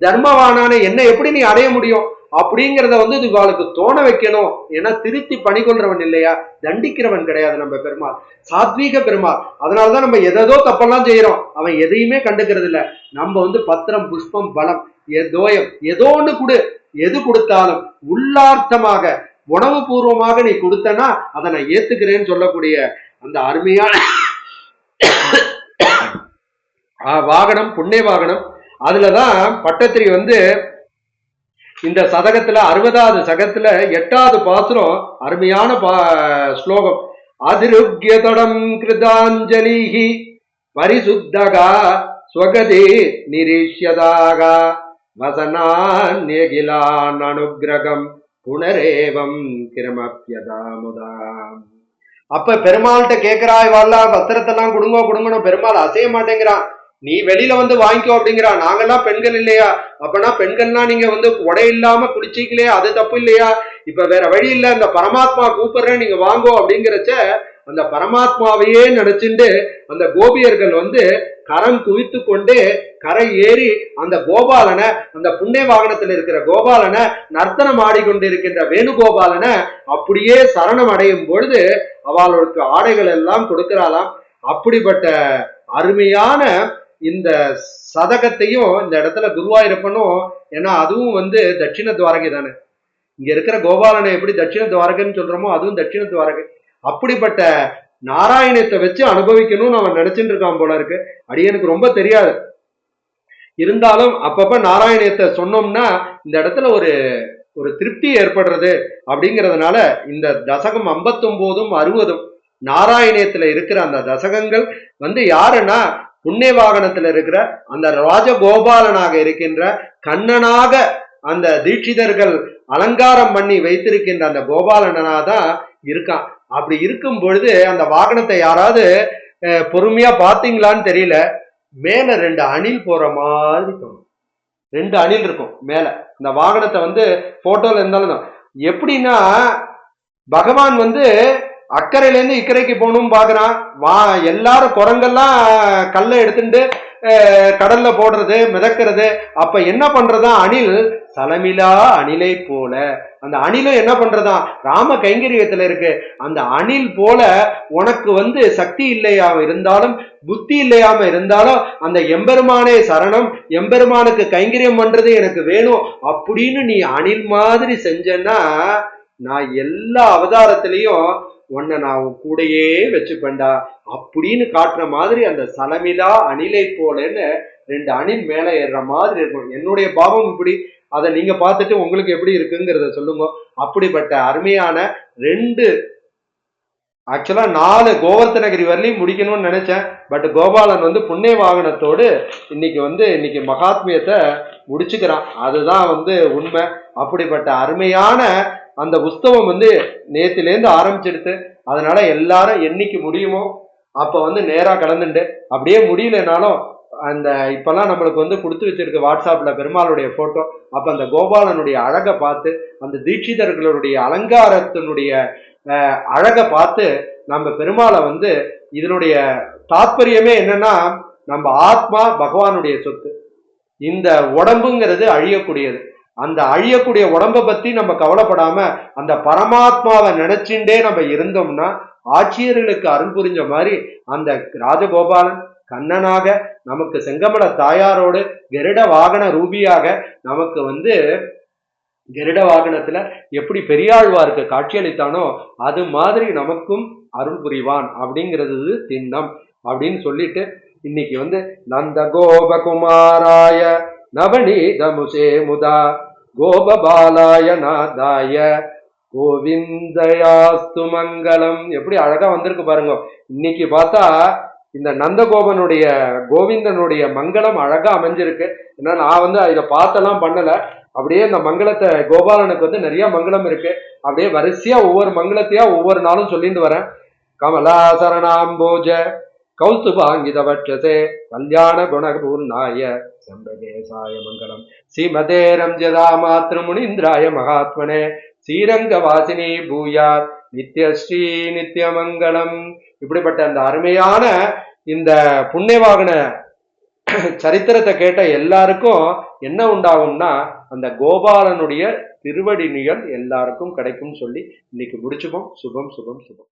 A: தர்மவானான என்ன எப்படி நீ அடைய முடியும் அப்படிங்கிறத இவாளுக்கு தோண வைக்கணும். ஏன்னா திருத்தி பணி கொள்றவன் இல்லையா, தண்டிக்கிறவன் கிடையாது நம்ம பெருமாள், சாத்வீக பெருமாள். அதனாலதான் நம்ம எதோ தப்பெல்லாம் செய்யறோம், அவன் எதையுமே கண்டுக்கிறது இல்ல. நம்ம பத்திரம், புஷ்பம், பலம், ஏதோயம் ஏதோ ஒண்ணு கொடு, எது கொடுத்தாலும் உள்ளார்த்தமாக உணவு பூர்வமாக நீ கொடுத்தனா அதை நான் ஏத்துக்கிறேன்னு சொல்லக்கூடிய அந்த அருமையான வாகனம் புண்ணிய வாகனம். அதுலதான் பட்டத்திரி இந்த சதகத்துல 60வது சகத்துல 8வது பாசுரம் அருமையான ஸ்லோகம். அதிருக்யதடம் கிருதாஞ்சலிஹி பரிசுத்தகா ஸ்வகதே நிரீஷ்யதாக வசனான்யகிலான் அனுகிரகம் புனரேவம் கிரமப்யதாமுதா. அப்ப பெருமாள்கிட்ட கேட்கிறாய் வாழ வஸ்திரத்தெல்லாம் கொடுங்கணும், பெருமாள் அசைய மாட்டேங்கிறான். நீ வெளியில வந்து வாங்கிக்கோ அப்படிங்கிறா. நாங்கெல்லாம் பெண்கள் இல்லையா? அப்பனா பெண்கள்னா நீங்க வந்து உடை இல்லாம குளிச்சிக்கலையா? அது தப்பு இல்லையா? இப்ப வேற வழி இல்ல, இந்த பரமாத்மா கூப்பிடுறேன் நீங்க வாங்கோ அப்படிங்கிறச்ச அந்த பரமாத்மாவையே நினைச்சுண்டு அந்த கோபியர்கள் வந்து கரம் குவித்து கொண்டு கரை ஏறி அந்த கோபாலனை, அந்த புண்ணிய வாகனத்தில் இருக்கிற கோபாலனை, நர்த்தனம் ஆடிக்கொண்டிருக்கின்ற வேணுகோபாலனை அப்படியே சரணம் அடையும் பொழுது அவளுக்கு ஆடைகள் எல்லாம் கொடுக்கிறாளாம். அப்படிப்பட்ட அருமையான இந்த சதகத்தையும் இந்த இடத்துல குருவாயூரப்பனும், ஏன்னா அதுவும் வந்து தட்சிண துவாரகை தானே. இங்க இருக்கிற கோபாலனை எப்படி தட்சிண துவாரகைன்னு சொல்றோமோ அதுவும் தட்சிண துவாரகை. அப்படிப்பட்ட நாராயணத்தை வச்சு அனுபவிக்கணும்னு அவன் நினைச்சுட்டு இருக்கான் போல இருக்கு. அடியனுக்கு ரொம்ப தெரியாது, இருந்தாலும் அப்பப்ப நாராயணத்தை சொன்னோம்னா இந்த இடத்துல ஒரு ஒரு திருப்தி ஏற்படுறது. அப்படிங்கிறதுனால இந்த தசகம் 59ம் 60ம் நாராயணியத்துல இருக்கிற அந்த தசகங்கள் வந்து யாருன்னா புண்ணிய வாகனத்துல இருக்கிற அந்த ராஜகோபாலனாக இருக்கின்ற கண்ணனாக அந்த தீட்சிதர்கள் அலங்காரம் பண்ணி வைத்திருக்கின்ற அந்த கோபாலனாதான் இருக்கான். அப்படி இருக்கும் பொழுது அந்த வாகனத்தை யாராவது பொறுமையா பாத்தீங்களான்னு தெரியல, மேல 2 அணில் போற மாதிரி தோணும். 2 அணில் இருக்கும் மேல. இந்த வாகனத்தை வந்து போட்டோல இருந்தாலும் எப்படின்னா பகவான் வந்து அக்கறையில இருந்து இக்கரைக்கு போகணும் பாக்குறான். எல்லாரும் குரங்கெல்லாம் கல்லை எடுத்துட்டு கடல்ல போடுறது மிதக்கிறது. அப்ப என்ன பண்றதா அணில் சலமிலா அணிலை போல, அந்த அணிலும் என்ன பண்றதா ராம கைங்கரியத்துல இருக்கு. அந்த அணில் போல உனக்கு வந்து சக்தி இல்லையாம இருந்தாலும் புத்தி இல்லையாம இருந்தாலும் அந்த எம்பெருமானே சரணம், எம்பெருமானுக்கு கைங்கரியம் பண்றது எனக்கு வேணும் அப்படின்னு நீ அணில் மாதிரி செஞ்சன்னா நான் எல்லா அவதாரத்திலையும் உன்னை நான் கூடையே வச்சுப்பேன்டா அப்படின்னு காட்டுற மாதிரி அந்த சலமிலா அணிலை போலன்னு 2 அணில் மேல ஏறுற மாதிரி இருக்கும். என்னுடைய பாவம் இப்படி, அதை நீங்க பார்த்துட்டு உங்களுக்கு எப்படி இருக்குங்கிறத சொல்லுங்க. அப்படிப்பட்ட அருமையான 2 ஆக்சுவலா 4 கோவர்த்தனகிரி வரலையும் முடிக்கணும்னு நினைச்சேன். பட் கோபாலன் வந்து புண்ணிய வாகனத்தோடு இன்னைக்கு மகாத்மியத்தை முடிச்சுக்கிறான். அதுதான் வந்து உண்மை. அப்படிப்பட்ட அருமையான அந்த உற்சவம் வந்து நேத்திலேருந்து ஆரம்பிச்சிடுத்து. அதனால எல்லாரும் என்னைக்கு முடியுமோ அப்ப வந்து நேரா கலந்துட்டு, அப்படியே முடியலனாலும் அந்த இப்பெல்லாம் நம்மளுக்கு வந்து கொடுத்து வச்சிருக்க வாட்ஸ்அப்ல பெருமாளுடைய போட்டோ, அப்ப அந்த கோபாலனுடைய அழகை பார்த்து அந்த தீட்சிதர்களுடைய அலங்காரத்தினுடைய அழகை பார்த்து நம்ம பெருமாளை வந்து இதனுடைய தாற்பயமே என்னன்னா நம்ம ஆத்மா பகவானுடைய சொத்து. இந்த உடம்புங்கிறது அழியக்கூடியது. அந்த அழியக்கூடிய உடம்பை பத்தி நம்ம கவலைப்படாம அந்த பரமாத்மாவை நினைச்சுட்டே நம்ம இருந்தோம்னா ஆட்சியர்களுக்கு அருள் புரிஞ்ச மாதிரி அந்த ராஜகோபாலன் கண்ணனாக நமக்கு செங்கமல தாயாரோடு கருட வாகன ரூபியாக நமக்கு வந்து கருட வாகனத்துல எப்படி பெரியாழ்வாருக்கு காட்சியளித்தானோ அது மாதிரி நமக்கும் அருள் புரிவான் அப்படிங்கிறது திண்ணம் அப்படின்னு சொல்லிட்டு இன்னைக்கு வந்து நந்த கோபகுமாராய நவநீதமுசே முதா கோபபாலாய நாதாய கோவிந்தயாஸ்து மங்களம். எப்படி அழகா வந்திருக்கு பாருங்க. இன்னைக்கு பார்த்தா இந்த நந்தகோபனுடைய கோவிந்தனுடைய மங்களம் அழகா அமைஞ்சிருக்கு. ஏன்னா நான் வந்து இதை பார்த்தெல்லாம் பண்ணல, அப்படியே இந்த மங்களத்தை கோபாலனுக்கு வந்து நிறைய மங்களம் இருக்கு. அப்படியே வரிசையா ஒவ்வொரு மங்களத்தையா ஒவ்வொரு நாளும் சொல்லிட்டு வரேன். கமலாசரணாம்போஜ கௌஸ்துபாங்கிதவட்சசே கல்யாண குணபூர்ணாய சம்பகேசாய மங்களம் ஸ்ரீமதே ரம்ஜதா மாத்ருமுனிந்திராய மகாத்மனே ஸ்ரீரங்க வாசினி பூயாத் நித்யஸ்ரீ நித்யமங்கலம். இப்படிப்பட்ட அந்த அருமையான இந்த புண்ணியவாகன சரித்திரத்தை கேட்ட எல்லாருக்கும் என்ன உண்டாகும்னா அந்த கோபாலனுடைய திருவடி நிகழ் எல்லாருக்கும் கிடைக்கும் சொல்லி இன்னைக்கு முடிச்சுப்போம். சுபம் சுபம் சுபம்.